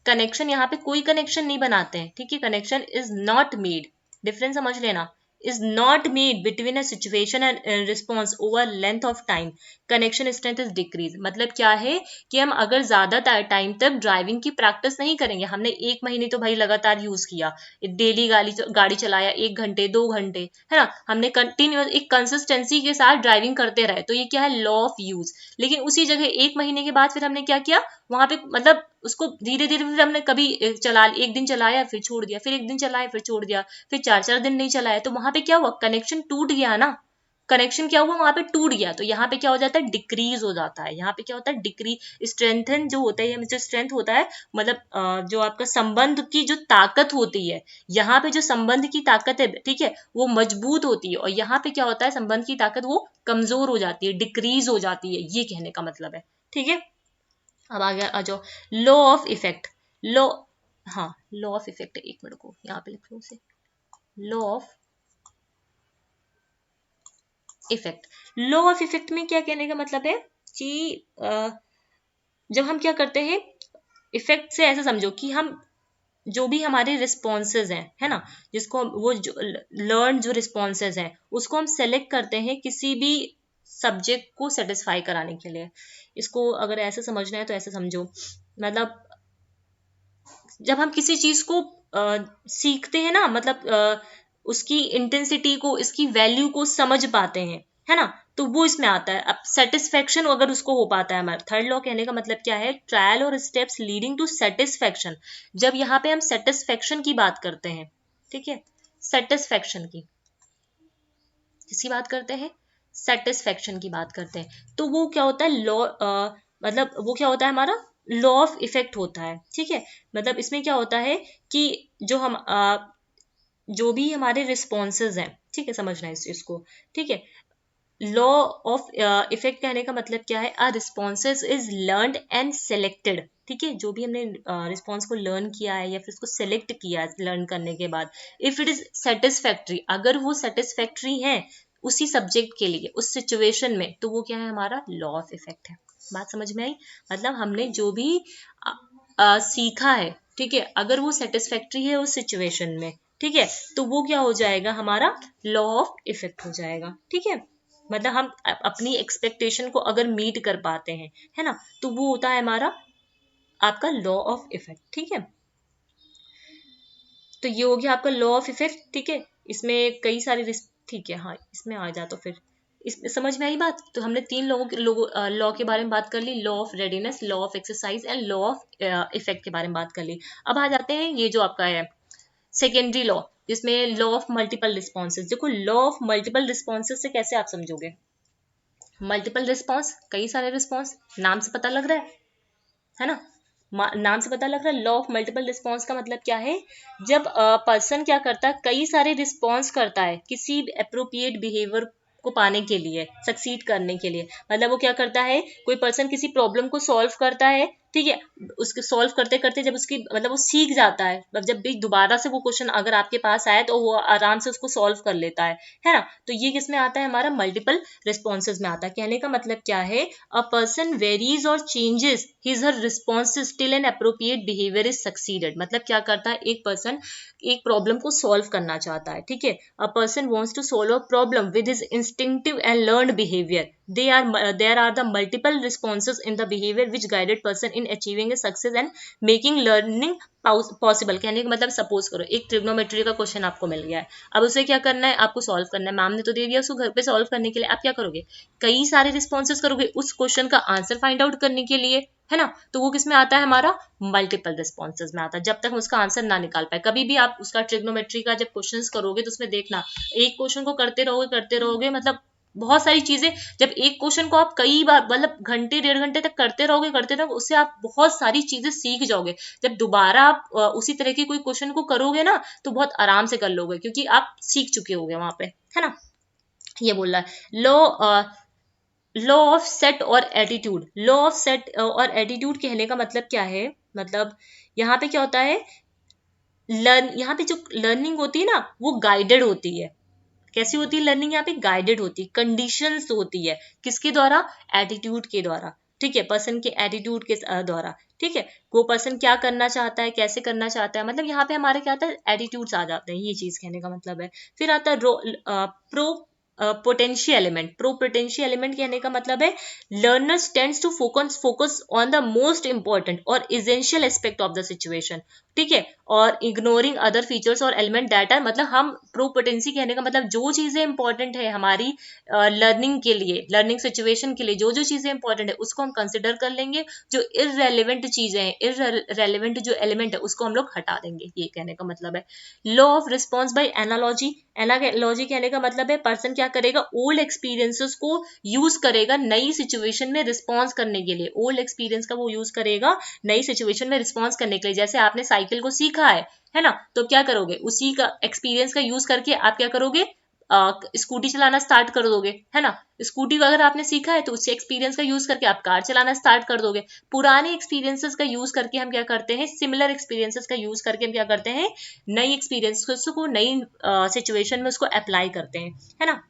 A: कनेक्शन, यहाँ पे कोई कनेक्शन नहीं बनाते हैं, ठीक है। Connection is not made, difference समझ लेना, is not made between a situation and response over length of time, connection strength is decrease। मतलब क्या है कि हम अगर ज्यादा टाइम तक ड्राइविंग की प्रैक्टिस नहीं करेंगे, हमने 1 महीने तो भाई लगातार यूज किया, डेली गाड़ी चलाया 1 घंटे 2 घंटे, है ना, हमने कंटिन्यूअस एक कंसिस्टेंसी के साथ ड्राइविंग करते रहे, तो ये क्या है, लॉ ऑफ यूज। लेकिन उसी जगह 1 महीने के बाद फिर हमने क्या किया, वहां पे मतलब उसको धीरे धीरे फिर हमने कभी चला, एक दिन चलाया फिर छोड़ दिया, फिर एक दिन चलाया फिर छोड़ दिया, फिर 4 4 दिन नहीं चलाया, तो वहां पे क्या हुआ, कनेक्शन टूट गया ना, कनेक्शन क्या हुआ वहां पे टूट गया, तो यहाँ पे क्या हो जाता है, डिक्रीज हो जाता है। यहाँ पे क्या होता है, डिक्रीज, स्ट्रेंथन जो होता है, जो स्ट्रेंथ होता है, मतलब जो आपका संबंध की जो ताकत होती है, यहाँ पे जो संबंध की ताकत है, ठीक है, वो मजबूत होती है, और यहाँ पे क्या होता है, संबंध की ताकत वो कमजोर हो जाती है, डिक्रीज हो जाती है, ये कहने का मतलब है, ठीक है। अब आ गया, आ जाओ लॉ ऑफ इफेक्ट। लॉ, हाँ लॉ ऑफ इफेक्ट, एक मिनट को यहाँ पे लिख लो उसे, law of effect. Law of effect में क्या कहने का मतलब है कि जब हम क्या करते हैं, इफेक्ट से ऐसे समझो कि हम जो भी हमारे रिस्पॉन्सेज हैं, है ना, जिसको वो जो लर्न जो रिस्पॉन्सेज हैं उसको हम सेलेक्ट करते हैं किसी भी सब्जेक्ट को सेटिस्फाई कराने के लिए। इसको अगर ऐसे समझना है तो ऐसे समझो, मतलब जब हम किसी चीज को सीखते हैं ना, मतलब उसकी इंटेंसिटी को, इसकी वैल्यू को समझ पाते हैं, है ना, तो वो इसमें आता है। अब सेटिस्फेक्शन अगर उसको हो पाता है, हमारा थर्ड लॉ कहने का मतलब क्या है, ट्रायल और स्टेप्स लीडिंग टू सेटिस्फेक्शन। जब यहाँ पे हम सेटिस्फेक्शन की बात करते हैं, ठीक है, सेटिस्फेक्शन की किसकी बात करते हैं, सेटिस्फेक्शन की बात करते हैं, तो वो क्या होता है, लॉ मतलब वो क्या होता है, हमारा लॉ ऑफ इफेक्ट होता है, ठीक है। मतलब इसमें क्या होता है कि जो हम जो भी हमारे रिस्पॉन्सेज हैं, ठीक है, समझना है इस चीज को, ठीक है। लॉ ऑफ इफेक्ट कहने का मतलब क्या है, a responses is learned and selected, ठीक है, जो भी हमने रिस्पॉन्स को लर्न किया है या फिर उसको सेलेक्ट किया है लर्न करने के बाद, इफ इट इज सेटिस्फैक्ट्री, अगर वो सेटिस्फैक्ट्री है उसी सब्जेक्ट के लिए उस सिचुएशन में, तो वो क्या है, हमारा लॉ ऑफ इफेक्ट है। बात समझ में आई, मतलब हमने जो भी सीखा है, ठीक है, अगर वो सेटिस्फैक्ट्री है उस सिचुएशन में, ठीक है, तो वो क्या हो जाएगा, हमारा लॉ ऑफ इफेक्ट हो जाएगा, ठीक है। मतलब हम अपनी एक्सपेक्टेशन को अगर मीट कर पाते हैं, है ना, तो वो होता है हमारा आपका लॉ ऑफ इफेक्ट, ठीक है। तो ये हो गया आपका लॉ ऑफ इफेक्ट, ठीक है। इसमें कई सारे ठीक है, हाँ इसमें आ जा, तो फिर इसमें समझ में आई बात। तो हमने 3 लॉ के बारे में बात कर ली, law of readiness, law of exercise and law of effect के बारे में बात कर ली। अब आ जाते हैं ये जो आपका है सेकेंडरी लॉ, जिसमें लॉ ऑफ मल्टीपल रिस्पॉन्सेज। देखो लॉ ऑफ मल्टीपल रिस्पॉन्सेज से कैसे आप समझोगे, मल्टीपल रिस्पॉन्स, कई सारे रिस्पॉन्स, नाम से पता लग रहा है ना, नाम से पता लग रहा है। लॉ ऑफ मल्टीपल रिस्पॉन्स का मतलब क्या है, जब पर्सन क्या करता है, कई सारे रिस्पॉन्स करता है किसी अप्रोप्रिएट बिहेवियर को पाने के लिए, सक्सीड करने के लिए। मतलब वो क्या करता है, कोई पर्सन किसी प्रॉब्लम को सॉल्व करता है, ठीक है, उसके सॉल्व करते करते जब उसकी मतलब वो सीख जाता है, मतलब जब भी दोबारा से वो क्वेश्चन अगर आपके पास आए तो वो आराम से उसको सॉल्व कर लेता है ना, तो ये किस में आता है, हमारा मल्टीपल रिस्पॉन्सेज में आता है। कहने का मतलब क्या है, अ पर्सन वेरीज और changes his her responses till an appropriate behaviour is succeeded. मतलब क्या करता है, एक पर्सन एक प्रॉब्लम को सॉल्व करना चाहता है, ठीक है, a person wants to solve a problem with his instinctive and learned behaviour, there are the multiple responses in the behavior which guided person in achieving a success and making learning possible. कहने का मतलब suppose करो एक trigonometry का question आपको मिल गया है, अब उसे क्या करना है, आपको सॉल्व करना है, मैम ने तो दे दिया उसको घर पे सॉल्व करने के लिए, आप क्या करोगे, कई सारे रिस्पॉन्सेज करोगे उस क्वेश्चन का आंसर फाइंड आउट करने के लिए, है ना, तो वो किस में आता है, हमारा मल्टीपल रिस्पॉन्सेज में आता है, जब तक हम उसका आंसर ना निकाल पाए। कभी भी आप उसका ट्रिग्नोमेट्री का जब क्वेश्चन करोगे तो उसमें देखना, एक क्वेश्चन को करते रहोगे, मतलब बहुत सारी चीजें, जब एक क्वेश्चन को आप कई बार मतलब घंटे 1.5 घंटे तक करते रहोगे, उससे आप बहुत सारी चीजें सीख जाओगे। जब दोबारा आप उसी तरह के कोई क्वेश्चन को करोगे ना, तो बहुत आराम से कर लोगे, क्योंकि आप सीख चुके होगे वहां पे, है ना। ये बोल रहा है लॉ ऑफ सेट और एटीट्यूड। लॉ ऑफ सेट और एटीट्यूड कहने का मतलब क्या है, मतलब यहाँ पे क्या होता है, यहाँ पे जो लर्निंग होती है ना वो गाइडेड होती है। कैसी होती है लर्निंग? यहाँ पे गाइडेड होती है, कंडीशंस होती है। किसके द्वारा? एटीट्यूड के द्वारा, ठीक है, पर्सन के एटीट्यूड के द्वारा, ठीक है। वो पर्सन क्या करना चाहता है, कैसे करना चाहता है, मतलब यहाँ पे हमारे क्या आता है, एटीट्यूड्स आ जाते हैं, ये चीज कहने का मतलब है। फिर आता है pro potential element. Pro potential element कहने का मतलब है learners tends to focus on the most important और essential aspect of the situation, ठीक है, और इग्नोरिंग अदर फीचर्स और एलिमेंट दैट आर, मतलब हम प्रो पोटेंसी कहने का मतलब जो चीजें इंपॉर्टेंट है हमारी लर्निंग के लिए, लर्निंग सिचुएशन के लिए जो जो चीजें इंपॉर्टेंट है उसको हम कंसिडर कर लेंगे, जो इररेलेवेंट चीजें हैं, इररेलेवेंट जो एलिमेंट है उसको हम लोग हटा देंगे, ये कहने का मतलब है। Law of response by analogy. Analogy कहने का मतलब है पर्सन क्या करेगा, ओल्ड एक्सपीरियंसेस को यूज करेगा नई सिचुएशन में रिस्पॉन्स करने के लिए, ओल्ड एक्सपीरियंस का वो यूज करेगा नई सिचुएशन में रिस्पॉन्स करने के लिए। जैसे आपने साइकिल को सीखा है ना, तो क्या करोगे, उसी का एक्सपीरियंस का यूज करके आप क्या करोगे, स्कूटी चलाना स्टार्ट कर दोगे, है ना। स्कूटी को अगर आपने सीखा है तो उसी एक्सपीरियंस का यूज करके आप कार चलाना स्टार्ट कर दोगे। पुराने एक्सपीरियंसेस का यूज करके हम क्या करते हैं, सिमिलर एक्सपीरियंसेस का यूज करके हम क्या करते हैं, नई एक्सपीरियंस को नई सिचुएशन में उसको अप्लाई करते हैं, है ना।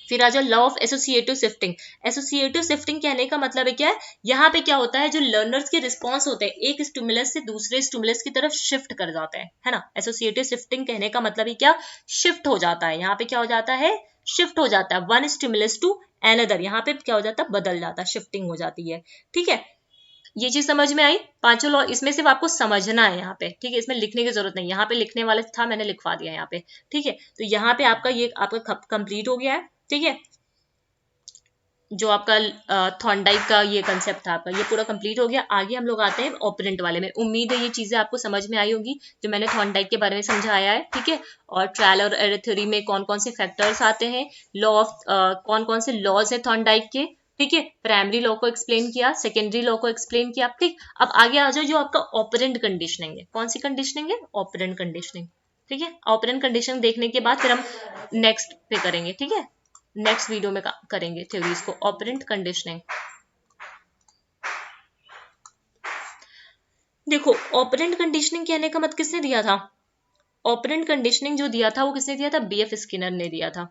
A: फिर आ जाओ law of associative shifting. Associative shifting कहने का मतलब है क्या है, यहाँ पे क्या होता है, जो लर्नर्स के रिस्पॉन्स होते हैं एक स्टिमुलस से दूसरे स्टिमुलस की तरफ शिफ्ट कर जाते हैं, है ना। एसोसिएटिव शिफ्टिंग कहने का मतलब ही क्या, शिफ्ट हो जाता है। यहाँ पे क्या हो जाता है, शिफ्ट हो जाता है, वन स्टिमुलस टू एनदर, यहाँ पे क्या हो जाता है, बदल जाता है, शिफ्टिंग हो जाती है, ठीक है। ये चीज समझ में आई, पांचों लॉ इसमें सिर्फ आपको समझना है यहाँ पे, ठीक है, इसमें लिखने की जरूरत नहीं, यहाँ पे लिखने वाला था मैंने लिखवा दिया यहाँ पे, ठीक है। तो यहाँ पे आपका ये आपका कंप्लीट हो गया है, ठीक है। जो आपका थॉर्नडाइक का ये कंसेप्ट था आपका, ये पूरा कंप्लीट हो गया। आगे हम लोग आते हैं ऑपरेंट वाले में। उम्मीद है ये चीजें आपको समझ में आई होगी जो मैंने थॉर्नडाइक के बारे में समझाया है, ठीक है। और ट्रायल और एरर थ्योरी में कौन कौन से फैक्टर्स आते हैं, लॉ ऑफ कौन कौन से लॉज है थॉर्नडाइक के, ठीक है। प्राइमरी लॉ को एक्सप्लेन किया, सेकेंडरी लॉ को एक्सप्लेन किया, ठीक। अब आगे आ जाओ जो आपका ऑपरेंट कंडीशनिंग है। कौन सी कंडीशनिंग है, ऑपरेंट कंडीशनिंग, ठीक है। ऑपरेंट कंडीशनिंग देखने के बाद फिर हम नेक्स्ट पे करेंगे, ठीक है, नेक्स्ट वीडियो में करेंगे थ्योरीज को। ऑपरेंट कंडीशनिंग देखो, ऑपरेंट कंडीशनिंग कहने का मत किसने दिया था, ऑपरेंट कंडीशनिंग जो दिया था वो किसने दिया था, बीएफ स्किनर ने दिया था।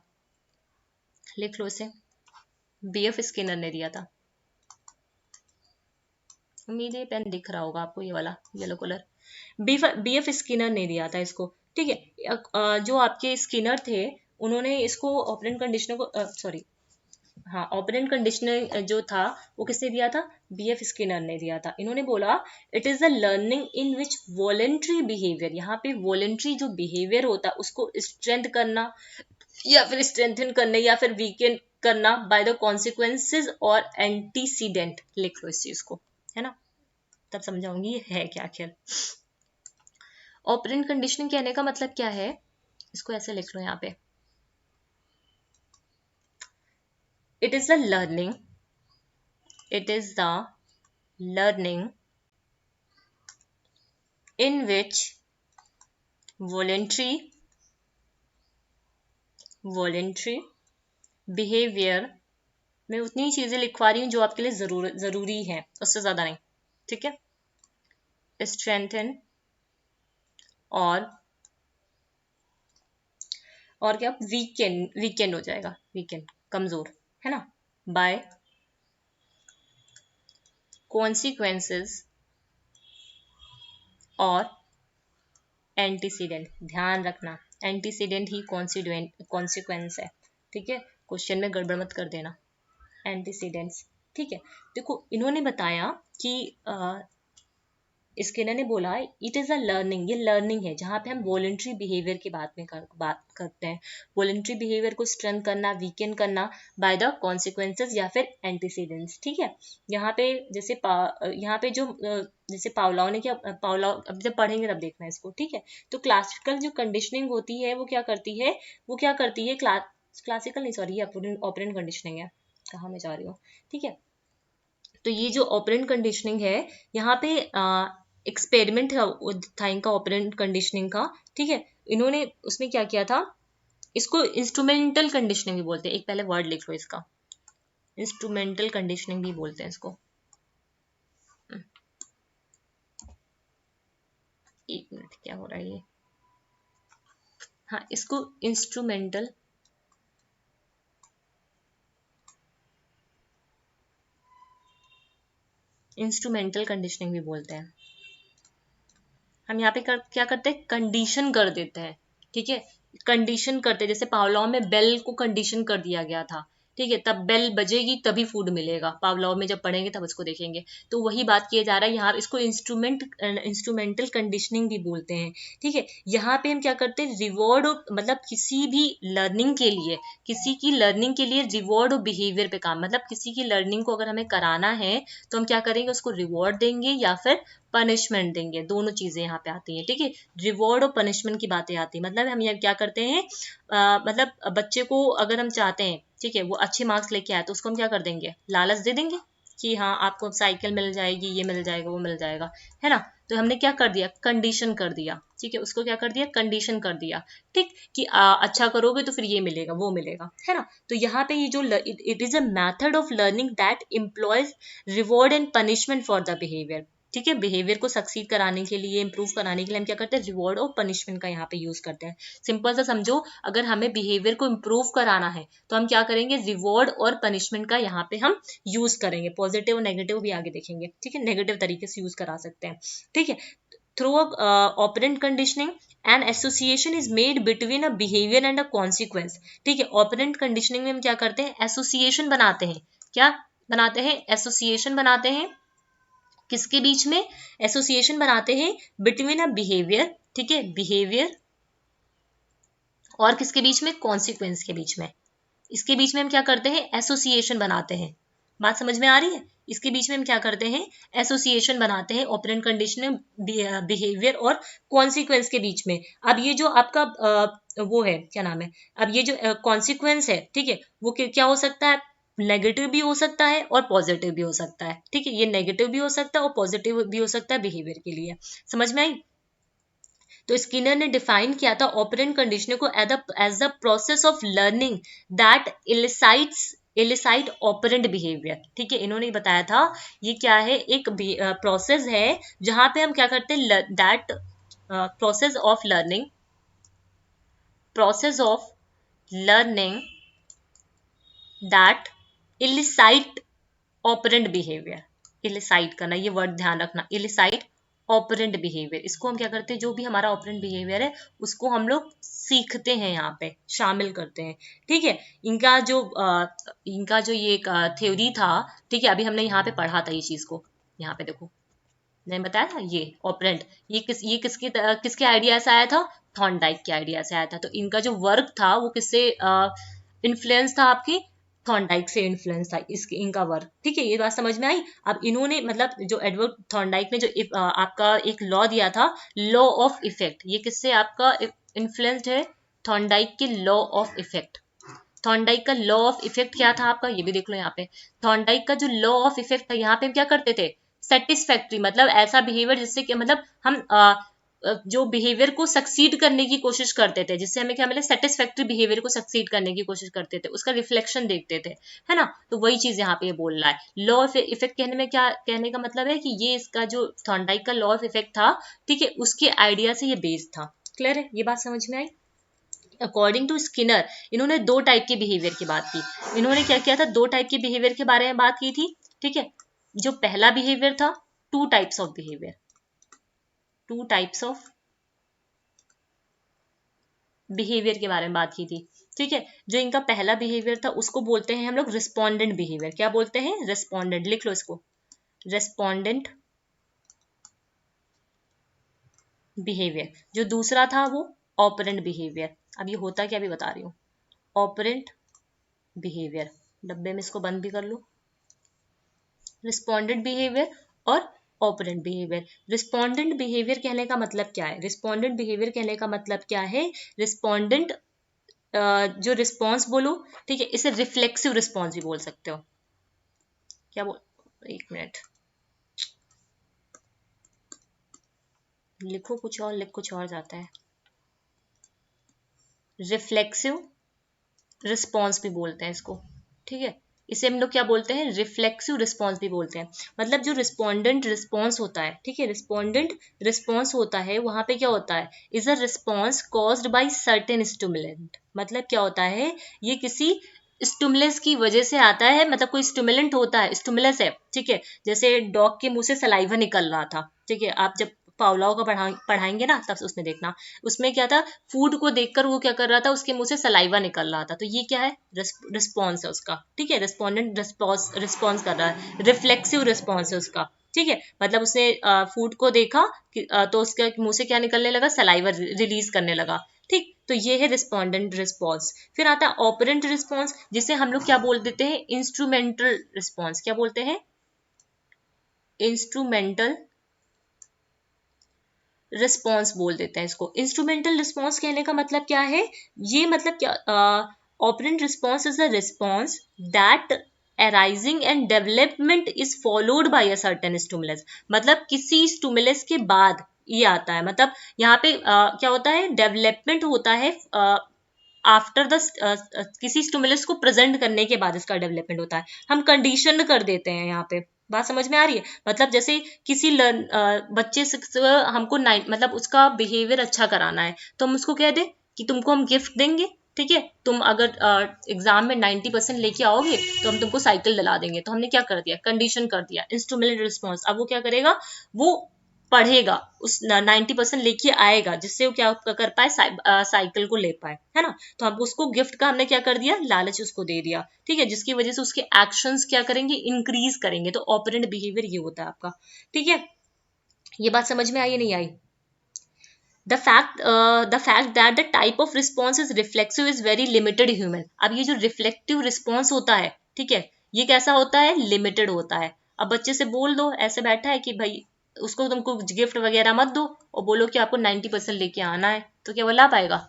A: लिख लो इसे, बीएफ स्किनर ने दिया था। उम्मीद है पेन दिख रहा होगा आपको, ये वाला येलो कलर, बीएफ स्किनर ने दिया था इसको, ठीक है। जो आपके स्किनर थे उन्होंने इसको ऑपरेंट कंडीशनर को सॉरी, हाँ, ऑपरेंट कंडीशनर जो था वो किसने दिया था, बीएफ स्किनर ने दिया था। इन्होंने बोला it is the learning in which voluntary behaviour, यहाँ पे वॉलेंट्री जो बिहेवियर होता है उसको स्ट्रेंथ करना या फिर स्ट्रेंथन करने या फिर वीकेंड करना बाय द कॉन्सिक्वेंसेज और एंटीसीडेंट, लिख लो इस चीज को, है ना, तब समझाऊंगी ये है क्या आखिर। ऑपरेंट कंडीशनिंग कहने का मतलब क्या है, इसको ऐसे लिख लो यहाँ पे, it is the learning, it is the learning in which voluntary behavior, मैं उतनी चीजें लिखवा रही हूँ जो आपके लिए जरूरी है, उससे ज्यादा नहीं, ठीक है। strengthen और क्या, वीकेंड हो जाएगा, वीकेंड कमजोर, है ना, बाय कॉन्सिक्वेंसेस और एंटीसीडेंट, ध्यान रखना एंटीसीडेंट ही कॉन्सिक्वेंस है, ठीक है, क्वेश्चन में गड़बड़ मत कर देना, एंटीसीडेंट्स, ठीक है। देखो इन्होंने बताया कि स्किनर ने बोला इट इज अ लर्निंग, ये लर्निंग है जहाँ पे हम वॉलेंट्री बिहेवियर की बात करते हैं, वॉलेंट्री बिहेवियर को स्ट्रेंथ करना, वीकेंड करना बाय द कॉन्सिक्वेंसेज या फिर एंटीसीडेंट्स, ठीक है। यहाँ पे जैसे यहाँ पे जो जैसे पावलाओ ने क्या, पावलाओ अब जब पढ़ेंगे तब देखना है इसको, ठीक है। तो क्लासिकल जो कंडीशनिंग होती है वो क्या करती है, क्लासिकल नहीं सॉरी, ये ऑपरेंट कंडीशनिंग है, कहाँ मैं जा रही हूँ, ठीक है। तो ये जो ऑपरेंट कंडीशनिंग है, यहाँ पे एक्सपेरिमेंट था इनका ऑपरेंट कंडीशनिंग का, ठीक है। इन्होंने उसमें क्या किया था, इसको इंस्ट्रूमेंटल कंडीशनिंग भी बोलते हैं, एक पहले वर्ड लिख लो इसका, इंस्ट्रूमेंटल कंडीशनिंग भी बोलते हैं इसको। एक मिनट, क्या हो रहा है ये, हाँ इसको इंस्ट्रूमेंटल कंडीशनिंग भी बोलते हैं। हम यहाँ पे क्या करते हैं, कंडीशन कर देते हैं, ठीक है, कंडीशन करते हैं। जैसे पावलोव में बेल को कंडीशन कर दिया गया था, ठीक है, तब बेल बजेगी तभी फूड मिलेगा, पावलोव में जब पढ़ेंगे तब उसको देखेंगे। तो वही बात किया जा रहा है यहाँ, इसको इंस्ट्रूमेंटल कंडीशनिंग भी बोलते हैं, ठीक है। यहाँ पे हम क्या करते हैं, रिवॉर्ड, मतलब किसी भी लर्निंग के लिए, किसी की लर्निंग के लिए रिवॉर्ड और बिहेवियर पे काम, मतलब किसी की लर्निंग को अगर हमें कराना है तो हम क्या करेंगे, उसको रिवॉर्ड देंगे या फिर पनिशमेंट देंगे, दोनों चीजें यहाँ पे आती हैं, ठीक है। रिवॉर्ड और पनिशमेंट की बातें आती है, मतलब हम ये क्या करते हैं, मतलब बच्चे को अगर हम चाहते हैं, ठीक है, वो अच्छे मार्क्स लेके आए तो उसको हम क्या कर देंगे, लालच दे देंगे कि हाँ आपको साइकिल मिल जाएगी, ये मिल जाएगा, वो मिल जाएगा, है ना। तो हमने क्या कर दिया, कंडीशन कर दिया, ठीक है, उसको क्या कर दिया, कंडीशन कर दिया, ठीक, कि अच्छा करोगे तो फिर ये मिलेगा, वो मिलेगा, है ना। तो यहाँ पे ये जो it is a method of learning that employees reward and punishment for the behaviour, ठीक है। बिहेवियर को सक्सीड कराने के लिए, इंप्रूव कराने के लिए हम क्या करते हैं, रिवॉर्ड और पनिशमेंट का यहाँ पे यूज करते हैं। सिंपल सा समझो, अगर हमें बिहेवियर को इंप्रूव कराना है तो हम क्या करेंगे, रिवॉर्ड और पनिशमेंट का यहाँ पे हम यूज करेंगे। पॉजिटिव और नेगेटिव भी आगे देखेंगे, ठीक है, नेगेटिव तरीके से यूज करा सकते हैं, ठीक है। Through operant conditioning and association is made between a behaviour and a consequence, ठीक है। ऑपरेंट कंडीशनिंग में हम क्या करते हैं, एसोसिएशन बनाते हैं, क्या बनाते हैं, एसोसिएशन बनाते हैं, किसके बीच में, एसोसिएशन बनाते हैं बिटवीन अ बिहेवियर, ठीक है, बिहेवियर और किसके बीच में, कॉन्सिक्वेंस के बीच में। इसके बीच में हम क्या करते हैं, एसोसिएशन बनाते हैं। बात समझ में आ रही है, इसके बीच में हम क्या करते हैं, एसोसिएशन बनाते हैं, ऑपरेंट कंडीशन बिहेवियर और कॉन्सिक्वेंस के बीच में। अब ये जो आपका वो है, क्या नाम है, अब ये जो कॉन्सिक्वेंस है, ठीक है, वो क्या हो सकता है, नेगेटिव भी हो सकता है और पॉजिटिव भी हो सकता है, ठीक है, ये नेगेटिव भी हो सकता है और पॉजिटिव भी हो सकता है बिहेवियर के लिए। समझ में आई। तो स्किनर ने डिफाइन किया था ऑपरेंट कंडीशनिंग को as the process of learning that elicit operant behaviour, ठीक है। इन्होंने बताया था ये क्या है, एक प्रोसेस है जहां पे हम क्या करते हैं, that process of learning that elicit operant behaviour, elicit करना, ये वर्ड ध्यान रखना, इलिसाइट ऑपरेंट बिहेवियर, इसको हम क्या करते हैं, जो भी हमारा ऑपरेंट बिहेवियर है उसको हम लोग सीखते हैं, यहाँ पे शामिल करते हैं, ठीक है। इनका जो ये थ्योरी था, ठीक है, अभी हमने यहाँ पे पढ़ा था ये चीज को, यहाँ पे देखो मैंने बताया था ये ऑपरेंट, ये किसके आइडिया से आया था, थॉर्नडाइक के आइडिया से आया था। तो इनका जो वर्क था वो किससे इन्फ्लुएंस था, आपकी थॉर्नडाइक से इन्फ्लुएंस था इसके, इनका वर्क, ठीक है। ये बात समझ में आई। अब इन्होंने, मतलब जो एडवर्ड थॉर्नडाइक ने जो आपका एक लॉ दिया था, लॉ ऑफ इफेक्ट, ये किससे आपका इन्फ्लुएंस्ड है, थॉर्नडाइक के लॉ ऑफ इफेक्ट। थॉर्नडाइक का लॉ ऑफ इफेक्ट क्या था आपका, ये भी देख लो यहाँ पे। थॉर्नडाइक का जो लॉ ऑफ इफेक्ट था, यहाँ पे हम क्या करते थे, सेटिस्फैक्ट्री, मतलब ऐसा बिहेवियर जिससे कि, मतलब हम जो बिहेवियर को सक्सीड करने की कोशिश करते थे, जिससे हमें क्या मिले, सेटिस्फैक्ट्री बिहेवियर को सक्सीड करने की कोशिश करते थे, उसका रिफ्लेक्शन देखते थे, है ना। तो वही चीज यहाँ पे ये बोल रहा है। लॉ ऑफ इफेक्ट कहने में क्या, कहने का मतलब है कि ये इसका जो थॉर्नडाइक का लॉ ऑफ इफेक्ट था, ठीक है, उसके आइडिया से ये बेस्ड था। क्लियर है, ये बात समझ में आई। अकॉर्डिंग टू स्किनर, इन्होंने दो टाइप के बिहेवियर की बात की। इन्होंने क्या किया था, दो टाइप के बिहेवियर के बारे में बात की थी, ठीक है। जो पहला बिहेवियर था, two types of behaviour, two types of behaviour के बारे में बात की थी, ठीक है। जो इनका पहला बिहेवियर था उसको बोलते हैं हम लोग रिस्पोंडेंट बिहेवियर। क्या बोलते हैं, रिस्पोंडेंट, लिख लो इसको, रिस्पोंडेंट बिहेवियर। जो दूसरा था वो ऑपरेंट बिहेवियर। अब ये होता क्या, अभी बता रही हूँ। ऑपरेंट बिहेवियर, डब्बे में इसको बंद भी कर लो, रिस्पोंडेंट बिहेवियर और ऑपरेंट बिहेवियर। रिस्पोंडेंट बिहेवियर कहने का मतलब क्या है, रिस्पोंडेंट बिहेवियर कहने का मतलब क्या है, रिस्पोंडेंट जो रिस्पॉन्स बोलो, ठीक है, इसे रिफ्लेक्सिव रिस्पॉन्स भी बोल सकते हो। क्या बोल, एक मिनट, लिखो कुछ और, लिख कुछ और जाता है। रिफ्लेक्सिव रिस्पॉन्स भी बोलते हैं इसको, ठीक है। इसे हम लोग क्या बोलते हैं, रिफ्लेक्सिव रिस्पॉन्स भी बोलते हैं। मतलब जो रिस्पोंडेंट रिस्पॉन्स होता है, ठीक है, रिस्पोंडेंट रिस्पॉन्स होता है, वहां पे क्या होता है, is a response caused by certain stimulant. मतलब क्या होता है, ये किसी स्टिमुलस की वजह से आता है, मतलब कोई स्टिमुलेंट होता है, स्टिमुलस है, ठीक है। जैसे डॉग के मुंह से सलाइवा निकल रहा था, ठीक है, आप जब पावलाव का पढ़ाएंगे ना तब उसमें देखना, उसमें क्या था, फूड को देखकर वो क्या कर रहा था, उसके मुंह से सलाइवा निकल रहा था, तो ये क्या है, रिस्पॉन्स है उसका, ठीक है, रिस्पोंडेंट रिस्पॉन्स कर रहा है, रिफ्लेक्सिव रिस्पॉन्स है उसका, ठीक है। मतलब उसने फूड को देखा तो उसके मुंह से क्या निकलने लगा, सलाइवा रिलीज करने लगा, ठीक। तो ये है रिस्पोंडेंट रिस्पॉन्स। फिर आता है ऑपरेंट रिस्पॉन्स, जिसे हम लोग क्या बोल देते हैं, इंस्ट्रूमेंटल रिस्पॉन्स। क्या बोलते हैं, इंस्ट्रूमेंटल रिस्पॉन्स बोल देते हैं इसको। इंस्ट्रूमेंटल रिस्पॉन्स कहने का मतलब क्या है, ये मतलब क्या, operant response is a response that arising and development is followed by a certain stimulus। मतलब किसी स्टिमुलस के बाद ये आता है, मतलब यहाँ पे क्या होता है, डेवलपमेंट होता है आफ्टर द किसी स्टिमुलस को प्रेजेंट करने के बाद इसका डेवलपमेंट होता है। हम कंडीशन कर देते हैं यहाँ पे, बात समझ में आ रही है। मतलब जैसे किसी बच्चे से हमको मतलब उसका बिहेवियर अच्छा कराना है, तो हम उसको कह दे कि तुमको हम गिफ्ट देंगे, ठीक है, तुम अगर एग्जाम में 90% लेके आओगे तो हम तुमको साइकिल दिला देंगे। तो हमने क्या कर दिया, कंडीशन कर दिया, इंस्ट्रूमेंटल रिस्पॉन्स। अब वो क्या करेगा, वो पढ़ेगा, उस 90% लेके आएगा, जिससे वो क्या कर पाए, साइकिल को ले पाए, है ना। तो हम उसको गिफ्ट का हमने क्या कर दिया, लालच उसको दे दिया, ठीक है, जिसकी वजह से उसके एक्शंस क्या करेंगे, इंक्रीज करेंगे। तो ऑपरेंट बिहेवियर ये होता है आपका, ठीक है। ये बात समझ में आई या नहीं आई। the fact that the type of response is reflexive is very limited human। अब ये जो रिफ्लेक्टिव रिस्पॉन्स होता है, ठीक है, ये कैसा होता है, लिमिटेड होता है। अब बच्चे से बोल दो, ऐसे बैठा है कि भाई उसको तुमको गिफ्ट वगैरह मत दो, और बोलो कि आपको 90% लेके आना है, तो क्या वो ला पाएगा,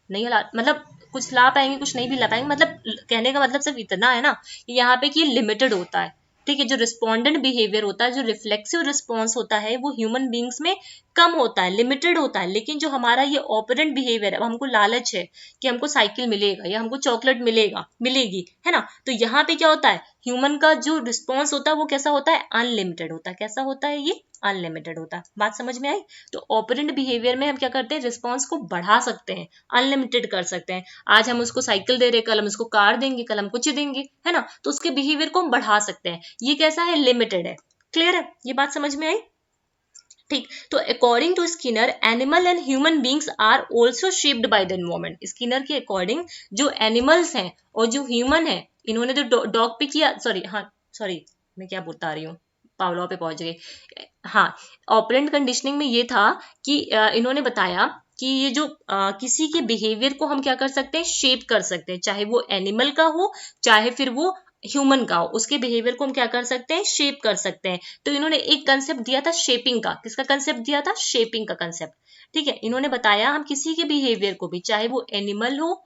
A: नहीं ला, मतलब कुछ ला पाएंगे, कुछ नहीं भी ला पाएंगे। मतलब कहने का मतलब सिर्फ इतना है ना, कि यहाँ पे कि लिमिटेड होता है, ठीक है। जो रिस्पोंडेंट बिहेवियर होता है, जो रिफ्लेक्सिव रिस्पॉन्स होता है, वो ह्यूमन बींग्स में कम होता है, लिमिटेड होता है। लेकिन जो हमारा ये ऑपरेंट बिहेवियर है, हमको लालच है कि हमको साइकिल मिलेगा या हमको चॉकलेट मिलेगी, है ना, तो यहाँ पे क्या होता है, ह्यूमन का जो रिस्पॉन्स होता है वो कैसा होता है, अनलिमिटेड होता है। कैसा होता है ये, अनलिमिटेड होता है। बात समझ में आई। तो ऑपरेंट बिहेवियर में हम क्या करते हैं, रिस्पॉन्स को बढ़ा सकते हैं, अनलिमिटेड कर सकते हैं। आज हम उसको साइकिल दे रहे, कल हम उसको कार देंगे, कल हम कुछ देंगे, है ना, तो उसके बिहेवियर को हम बढ़ा सकते हैं। ये कैसा है, लिमिटेड है। क्लियर है, ये बात समझ में आई, ठीक। तो according to Skinner, animal and human beings are also shaped by the environment. Skinner के अकॉर्डिंग जो एनिमल्स हैं और जो ह्यूमन है, इन्होंने जो डॉग पे किया, सॉरी मैं क्या बता रही हूँ, पावलॉ पे पहुंच गई। हाँ, ऑपरेंट कंडीशनिंग में ये था कि इन्होंने बताया कि ये जो किसी के बिहेवियर को हम क्या कर सकते हैं, शेप कर सकते हैं, चाहे वो एनिमल का हो, चाहे फिर वो ह्यूमन का हो, उसके बिहेवियर को हम क्या कर सकते हैं, शेप कर सकते हैं। तो इन्होंने एक कंसेप्ट दिया था शेपिंग का। किसका कंसेप्ट दिया था, शेपिंग का कंसेप्ट, ठीक है। इन्होंने बताया हम किसी के बिहेवियर को भी, चाहे वो एनिमल हो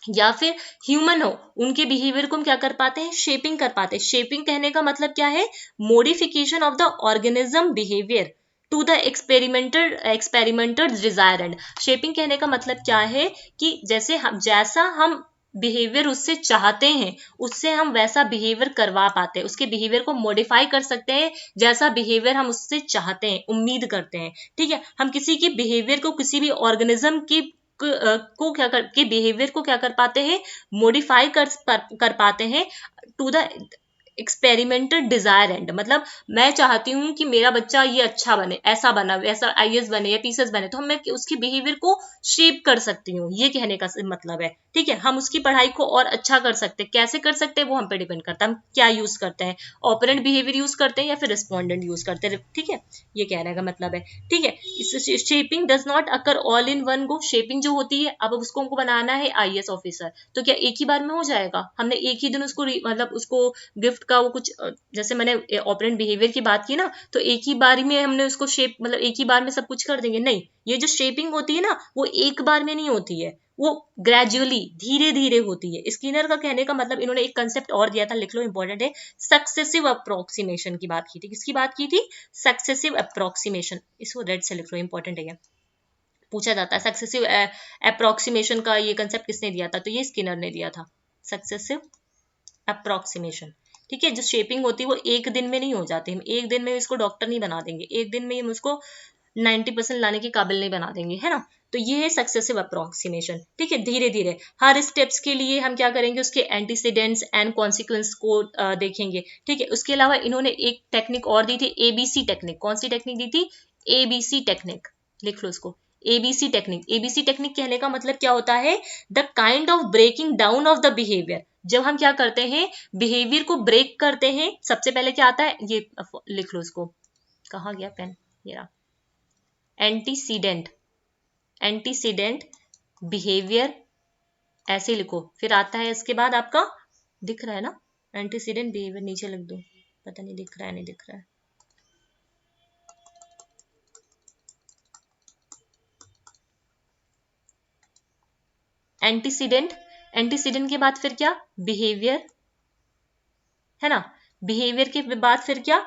A: या फिर ह्यूमन हो, उनके बिहेवियर को हम क्या कर पाते हैं, शेपिंग कर पाते हैं। शेपिंग कहने का मतलब क्या है, modification of the organism behaviour to the experimented desire. Shaping कहने का मतलब क्या है, कि जैसा हम बिहेवियर उससे चाहते हैं, उससे हम वैसा बिहेवियर करवा पाते हैं, उसके बिहेवियर को मॉडिफाई कर सकते हैं, जैसा बिहेवियर हम उससे चाहते हैं, उम्मीद करते हैं, ठीक है। हम किसी के बिहेवियर को, किसी भी ऑर्गेनिज्म की को क्या कर के बिहेवियर को क्या कर पाते हैं, मॉडिफाई कर पाते हैं to the experimental desire and. मतलब मैं चाहती हूँ कि मेरा बच्चा ये अच्छा बने, ऐसा बना, वैसा आईएएस बने या पीसीएस बने, तो मैं उसकी बिहेवियर को शेप कर सकती हूँ, ये कहने का मतलब है, ठीक है। हम उसकी पढ़ाई को और अच्छा कर सकते हैं, कैसे कर सकते हैं वो हम पे डिपेंड करता है, हम क्या यूज करते हैं, ऑपरेंट बिहेवियर यूज करते हैं या फिर रिस्पोंडेंट यूज करते हैं, ठीक है। ये कहने का मतलब है, ठीक है। Shaping does not occur all in one go. Shaping जो होती है, अब उसको हमको बनाना है आईएएस ऑफिसर, तो क्या एक ही बार में हो जाएगा, हमने एक ही दिन उसको मतलब उसको गिफ्ट का वो कुछ, जैसे मैंने ऑपरेंट बिहेवियर की बात की ना, तो एक ही बार में हमने उसको शेप, मतलब एक ही बार में सब कुछ कर देंगे, नहीं। ये जो शेपिंग होती है ना, वो एक बार में नहीं होती है, वो ग्रेजुअली, धीरे धीरे होती है। स्किनर का कहने का मतलब, इन्होंने एक कंसेप्ट और दिया था, लिख लो, इंपॉर्टेंट है, सक्सेसिव अप्रोक्सीमेशन की बात की थी। किसकी बात की थी, सक्सेसिव अप्रोक्सीमेशन। इसको रेड से लिख लो, इंपॉर्टेंट है, पूछा जाता है सक्सेसिव अप्रोक्सीमेशन का ये कंसेप्ट किसने दिया था, तो ये स्किनर ने दिया था, सक्सेसिव अप्रोक्सीमेशन, ठीक है। जो शेपिंग होती है वो एक दिन में नहीं हो जाती, हम एक दिन में इसको डॉक्टर नहीं बना देंगे, एक दिन में हम उसको 90% लाने के काबिल नहीं बना देंगे, है ना। तो ये है सक्सेसिव अप्रोक्सीमेशन, ठीक है। धीरे धीरे हर स्टेप्स के लिए हम क्या करेंगे, उसके एंटीसीडेंट्स एंड कॉन्सिक्वेंस को देखेंगे, ठीक है। उसके अलावा इन्होंने एक टेक्निक और दी थी, एबीसी टेक्निक। कौन सी टेक्निक दी थी? एबीसी टेक्निक, लिख लो उसको, एबीसी टेक्निक। एबीसी टेक्निक कहने का मतलब क्या होता है? The kind of breaking down of the behaviour. जब हम क्या करते हैं, बिहेवियर को ब्रेक करते हैं, सबसे पहले क्या आता है, ये लिख लो उसको, कहाँ गया पेन, ये रहा, एंटीसीडेंट, एंटीसीडेंट बिहेवियर, ऐसे लिखो। फिर आता है इसके बाद आपका, दिख रहा है ना, एंटीसीडेंट बिहेवियर, नीचे लिख दो, पता नहीं दिख रहा है नहीं दिख रहा है, एंटीसीडेंट, एंटीसीडेंट के बाद फिर क्या, बिहेवियर, है ना। बिहेवियर के बाद फिर क्या,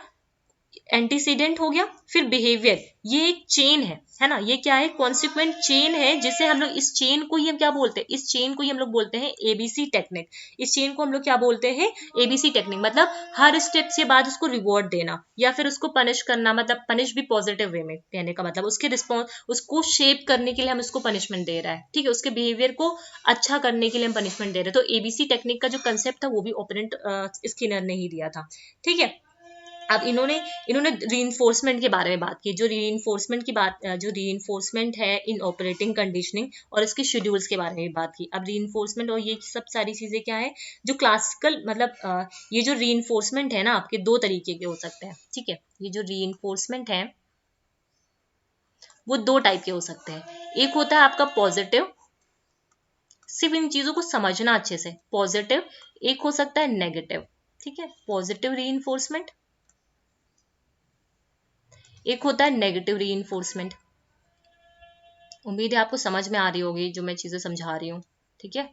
A: एंटीसीडेंट हो गया, फिर बिहेवियर। ये एक चेन है ना, ये क्या है, कॉन्सिक्वेंट चेन है, जिसे हम लोग, इस चेन को ही हम क्या बोलते हैं, इस चेन को ही हम लोग बोलते हैं एबीसी टेक्निक। इस चेन को हम लोग क्या बोलते हैं, एबीसी टेक्निक। मतलब हर स्टेप के बाद उसको रिवॉर्ड देना या फिर उसको पनिश करना, मतलब पनिश भी पॉजिटिव वे में, कहने का मतलब उसके रिस्पॉन्स, उसको शेप करने के लिए हम उसको पनिशमेंट दे रहा है, ठीक है, उसके बिहेवियर को अच्छा करने के लिए हम पनिशमेंट दे रहे हैं। तो एबीसी टेक्निक का जो कंसेप्ट था वो भी ओपोनेंट स्किनर ने ही दिया था, ठीक है। अब इन्होंने इन्होंने रीइंफोर्समेंट के बारे में बात की, जो रीइंफोर्समेंट की बात, जो रीइंफोर्समेंट है इन ऑपरेटिंग कंडीशनिंग, और इसके शेड्यूल्स के बारे में बात की। अब रीइंफोर्समेंट और ये सब सारी चीजें क्या है, जो क्लासिकल, मतलब ये जो रीइंफोर्समेंट है ना, आपके दो तरीके के हो सकते हैं, ठीक है। ये जो रीइंफोर्समेंट है वो दो टाइप के हो सकते हैं। एक होता है आपका पॉजिटिव, सिर्फ इन चीजों को समझना अच्छे से, पॉजिटिव। एक हो सकता है नेगेटिव, ठीक है, पॉजिटिव रीइंफोर्समेंट। एक होता है नेगेटिव रीइंफोर्समेंट। उम्मीद है आपको समझ में आ रही होगी जो मैं चीजें समझा रही हूँ, ठीक है।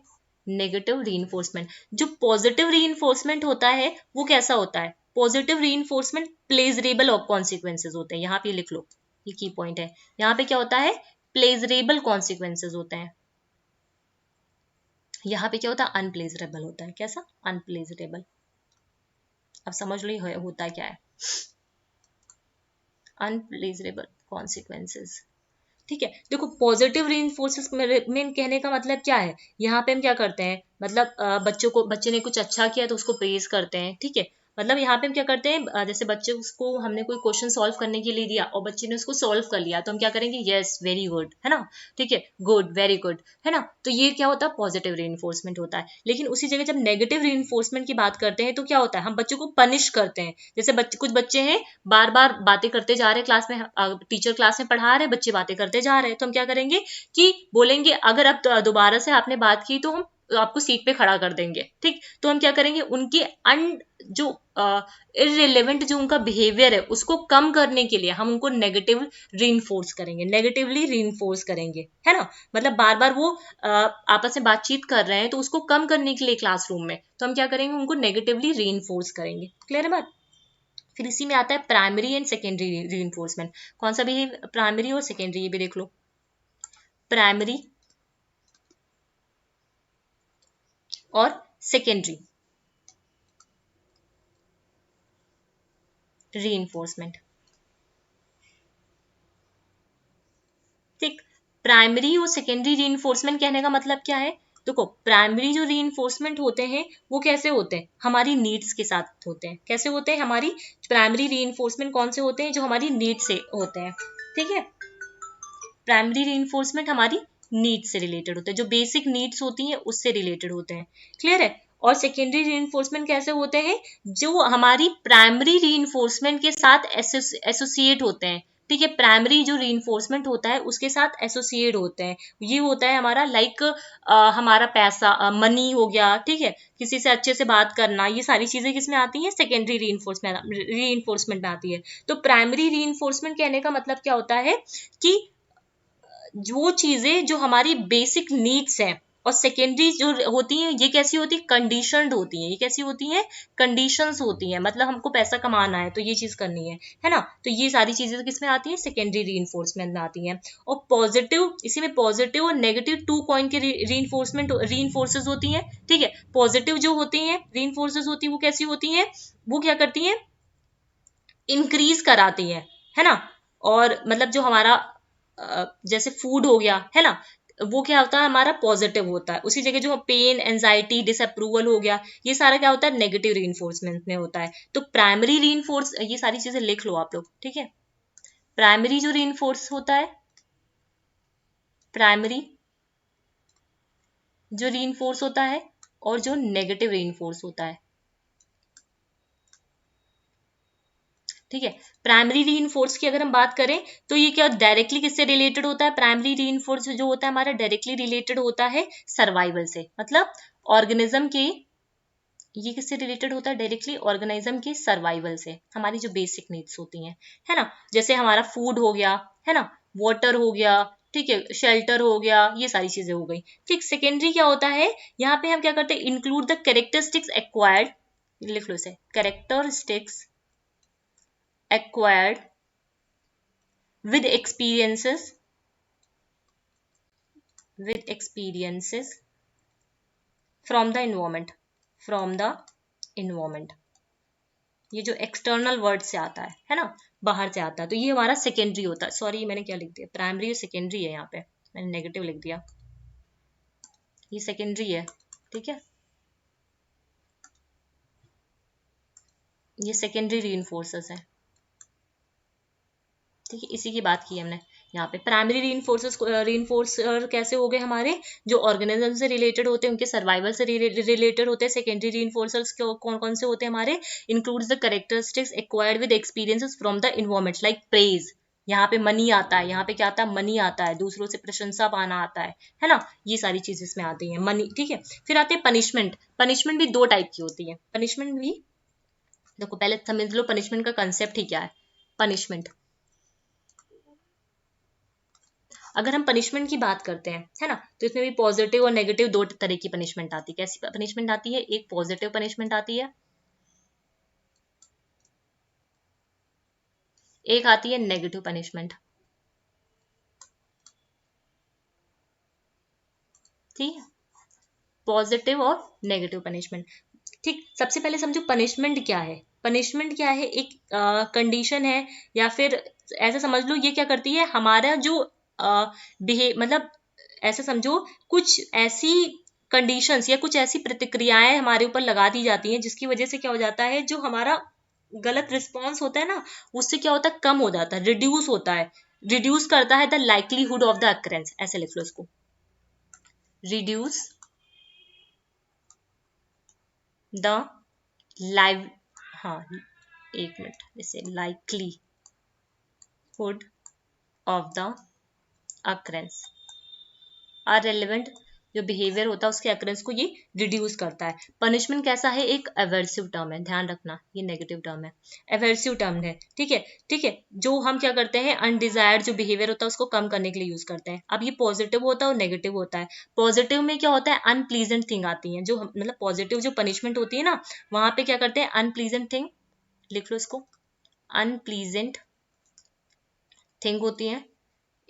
A: Negative reinforcement. जो पॉजिटिव रीइंफोर्समेंट होता है वो कैसा होता है, पॉजिटिव रीइंफोर्समेंट प्लेजरेबल कॉन्सिक्वेंसेज होते हैं, यहाँ पे लिख लो, ये की पॉइंट है। यहाँ पे क्या होता है, प्लेजरेबल कॉन्सिक्वेंसेज होते हैं। यहाँ पे क्या होता है, अनप्लेजरेबल होता है। कैसा, अनप्लेजरेबल। अब समझ लो होता क्या है, अनप्लेजरेबल कॉन्सिक्वेंसेज, ठीक है। देखो पॉजिटिव रीइंफोर्समेंट कहने का मतलब क्या है, यहाँ पे हम क्या करते हैं, मतलब बच्चे ने कुछ अच्छा किया तो उसको प्रेज करते हैं, ठीक है। मतलब यहाँ पे हम क्या करते हैं, जैसे बच्चे को हमने कोई क्वेश्चन सॉल्व करने के लिए दिया और बच्चे ने उसको सॉल्व कर लिया, तो हम क्या करेंगे, यस वेरी गुड, है ना, ठीक है, गुड, वेरी गुड, है ना। तो ये क्या होता है, पॉजिटिव रीइंफोर्समेंट होता है। लेकिन उसी जगह जब नेगेटिव रीइंफोर्समेंट की बात करते हैं तो क्या होता है, हम बच्चों को पनिश करते हैं। जैसे कुछ बच्चे हैं बार बार बातें करते जा रहे हैं क्लास में, टीचर क्लास में पढ़ा रहे, बच्चे बातें करते जा रहे हैं, तो हम क्या करेंगे कि बोलेंगे अगर अब दोबारा से आपने बात की तो हम आपको सीट पे खड़ा कर देंगे, ठीक। तो हम क्या करेंगे, उनकी जो इररिलेवेंट जो उनका बिहेवियर है उसको कम करने के लिए हम उनको नेगेटिव रीइंफोर्स करेंगे, नेगेटिवली रीइंफोर्स करेंगे, है ना। मतलब बार बार वो आपस में बातचीत कर रहे हैं तो उसको कम करने के लिए क्लासरूम में तो हम क्या करेंगे, उनको नेगेटिवली रीइंफोर्स करेंगे। क्लियर है बात। फिर इसी में आता है प्राइमरी एंड सेकेंडरी रीइंफोर्समेंट। कौन सा भी, प्राइमरी और सेकेंडरी, ये भी देख लो, प्राइमरी और सेकेंडरी रीइंफोर्समेंट, ठीक। प्राइमरी और सेकेंडरी रीइंफोर्समेंट कहने का मतलब क्या है, देखो प्राइमरी जो रीइंफोर्समेंट होते हैं वो कैसे होते हैं, हमारी नीड्स के साथ होते हैं। कैसे होते हैं, हमारी प्राइमरी रीइंफोर्समेंट कौन से होते हैं, जो हमारी नीड से होते हैं, ठीक है। प्राइमरी रीइंफोर्समेंट हमारी नीड्स से रिलेटेड होते हैं, जो बेसिक नीड्स होती हैं उससे रिलेटेड होते हैं। क्लियर है। और सेकेंडरी रीइंफोर्समेंट कैसे होते हैं, जो हमारी प्राइमरी रीइंफोर्समेंट के साथ एसोसिएट होते हैं, ठीक है। प्राइमरी जो रीइंफोर्समेंट होता है उसके साथ एसोसिएट होते हैं। ये होता है हमारा लाइक हमारा पैसा, मनी हो गया, ठीक है, किसी से अच्छे से बात करना, ये सारी चीजें किसमें आती हैं, सेकेंडरी रीइंफोर्समेंट में आती है। तो प्राइमरी रीइंफोर्समेंट कहने का मतलब क्या होता है कि वो चीजें जो हमारी बेसिक नीड्स हैं और सेकेंडरी जो होती हैं ये कैसी होती है, कंडीशनड होती हैं। ये कैसी होती हैं, कंडीशंस होती हैं, मतलब हमको पैसा कमाना है तो ये चीज करनी है ना। तो ये सारी चीजें किसमें आती हैं, सेकेंडरी रीइंफोर्समेंट में आती हैं। और पॉजिटिव, इसी में पॉजिटिव और नेगेटिव 2 कॉइन के रीइंफोर्सेस होती हैं। ठीक है, पॉजिटिव जो होती हैं रीइंफोर्सेस होती है वो कैसी होती हैं, वो क्या करती हैं, इंक्रीज कराती है ना। और मतलब जो हमारा जैसे फूड हो गया है ना, वो क्या होता है, हमारा पॉजिटिव होता है। उसी जगह जो पेन, एंजाइटी, डिसअप्रूवल हो गया, ये सारा क्या होता है, नेगेटिव रीइंफोर्समेंट में होता है। तो प्राइमरी रीइंफोर्स, ये सारी चीजें लिख लो आप लोग, ठीक है। प्राइमरी जो रीइंफोर्स होता है, प्राइमरी जो रीइंफोर्स होता है और जो नेगेटिव रीइंफोर्स होता है, ठीक है। प्राइमरी रीइंफोर्स की अगर हम बात करें तो ये क्या डायरेक्टली किससे रिलेटेड होता है, प्राइमरी रीइंफोर्स जो होता है हमारा डायरेक्टली रिलेटेड होता है सर्वाइवल से, मतलब ऑर्गेनिज्म के, ये किससे रिलेटेड होता है, डायरेक्टली ऑर्गेनिज्म के सर्वाइवल से, हमारी जो बेसिक नीड्स होती हैं, है ना। जैसे हमारा फूड हो गया, है ना, वाटर हो गया, ठीक है, शेल्टर हो गया, ये सारी चीजें हो गई। ठीक, सेकेंडरी क्या होता है, यहाँ पे हम क्या करते हैं, इंक्लूड द कैरेक्टरिस्टिक्स एक्वायर्ड, लिख लो इसे, characteristics acquired with experiences from the environment, ये जो एक्सटर्नल वर्ड से आता है ना, बाहर से आता है, तो ये हमारा सेकेंडरी होता है। सॉरी मैंने क्या लिख दिया, प्राइमरी और सेकेंडरी है, यहाँ पे मैंने नेगेटिव लिख दिया, ये सेकेंडरी है, ठीक है, ये सेकेंडरी रीइंफोर्सेस है, ठीक है। इसी की बात की हमने यहाँ पे। प्राइमरी रीइंफोर्सर कैसे हो गए हमारे, जो ऑर्गेनिज्म से रिलेटेड होते हैं, उनके सर्वाइवल से रिलेटेड होते हैं। सेकेंडरी रीइंफोर्सर्स कौन कौन से होते हैं हमारे, includes the characteristics acquired with experiences from the environment, like praise, यहाँ पे मनी आता है, यहाँ पे क्या आता है, मनी आता है, दूसरों से प्रशंसा पाना आता है ना, ये सारी चीजें इसमें आती हैं, मनी, ठीक है। फिर आते हैं पनिशमेंट। पनिशमेंट भी दो टाइप की होती है। पनिशमेंट भी देखो, पहले समझ लो पनिशमेंट का कंसेप्ट ही क्या है। पनिशमेंट, अगर हम पनिशमेंट की बात करते हैं, है ना, तो इसमें भी पॉजिटिव और नेगेटिव दो तरह की पनिशमेंट आती है। कैसी पनिशमेंट आती है, एक पॉजिटिव पनिशमेंट आती है, एक आती है नेगेटिव पनिशमेंट, ठीक है, पॉजिटिव और नेगेटिव पनिशमेंट। ठीक, सबसे पहले समझो पनिशमेंट क्या है। पनिशमेंट क्या है, एक कंडीशन है, या फिर ऐसा समझ लो ये क्या करती है, हमारा जो मतलब ऐसा समझो, कुछ ऐसी कंडीशंस या कुछ ऐसी प्रतिक्रियाएं हमारे ऊपर लगा दी जाती हैं, जिसकी वजह से क्या हो जाता है, जो हमारा गलत रिस्पॉन्स होता है ना, उससे क्या होता है, कम हो जाता है, रिड्यूस होता है, रिड्यूस करता है the likelihood of the occurrence, ऐसे लिख लो इसको, रिड्यूस द लाइव, हाँ एक मिनट, जैसे likelihood of the occurrence, relevant जो बिहेवियर होता है उसके अकरेंस को ये रिड्यूस करता है। पनिशमेंट कैसा है, एक एवर्सिव टर्म है, ध्यान रखना ये नेगेटिव टर्म है, एवर्सिव टर्म है, ठीक है, ठीक है। जो हम क्या करते हैं, अनडिजायर्ड जो बिहेवियर होता है उसको कम करने के लिए यूज करते हैं। अब ये पॉजिटिव होता है और नेगेटिव होता है। पॉजिटिव में क्या होता है, अनप्लीजेंट थिंग आती है, जो मतलब पॉजिटिव जो पनिशमेंट होती है ना, वहां पे क्या करते हैं, अनप्लीजेंट थिंग, लिख लो इसको, अनप्लीजेंट थिंग होती है,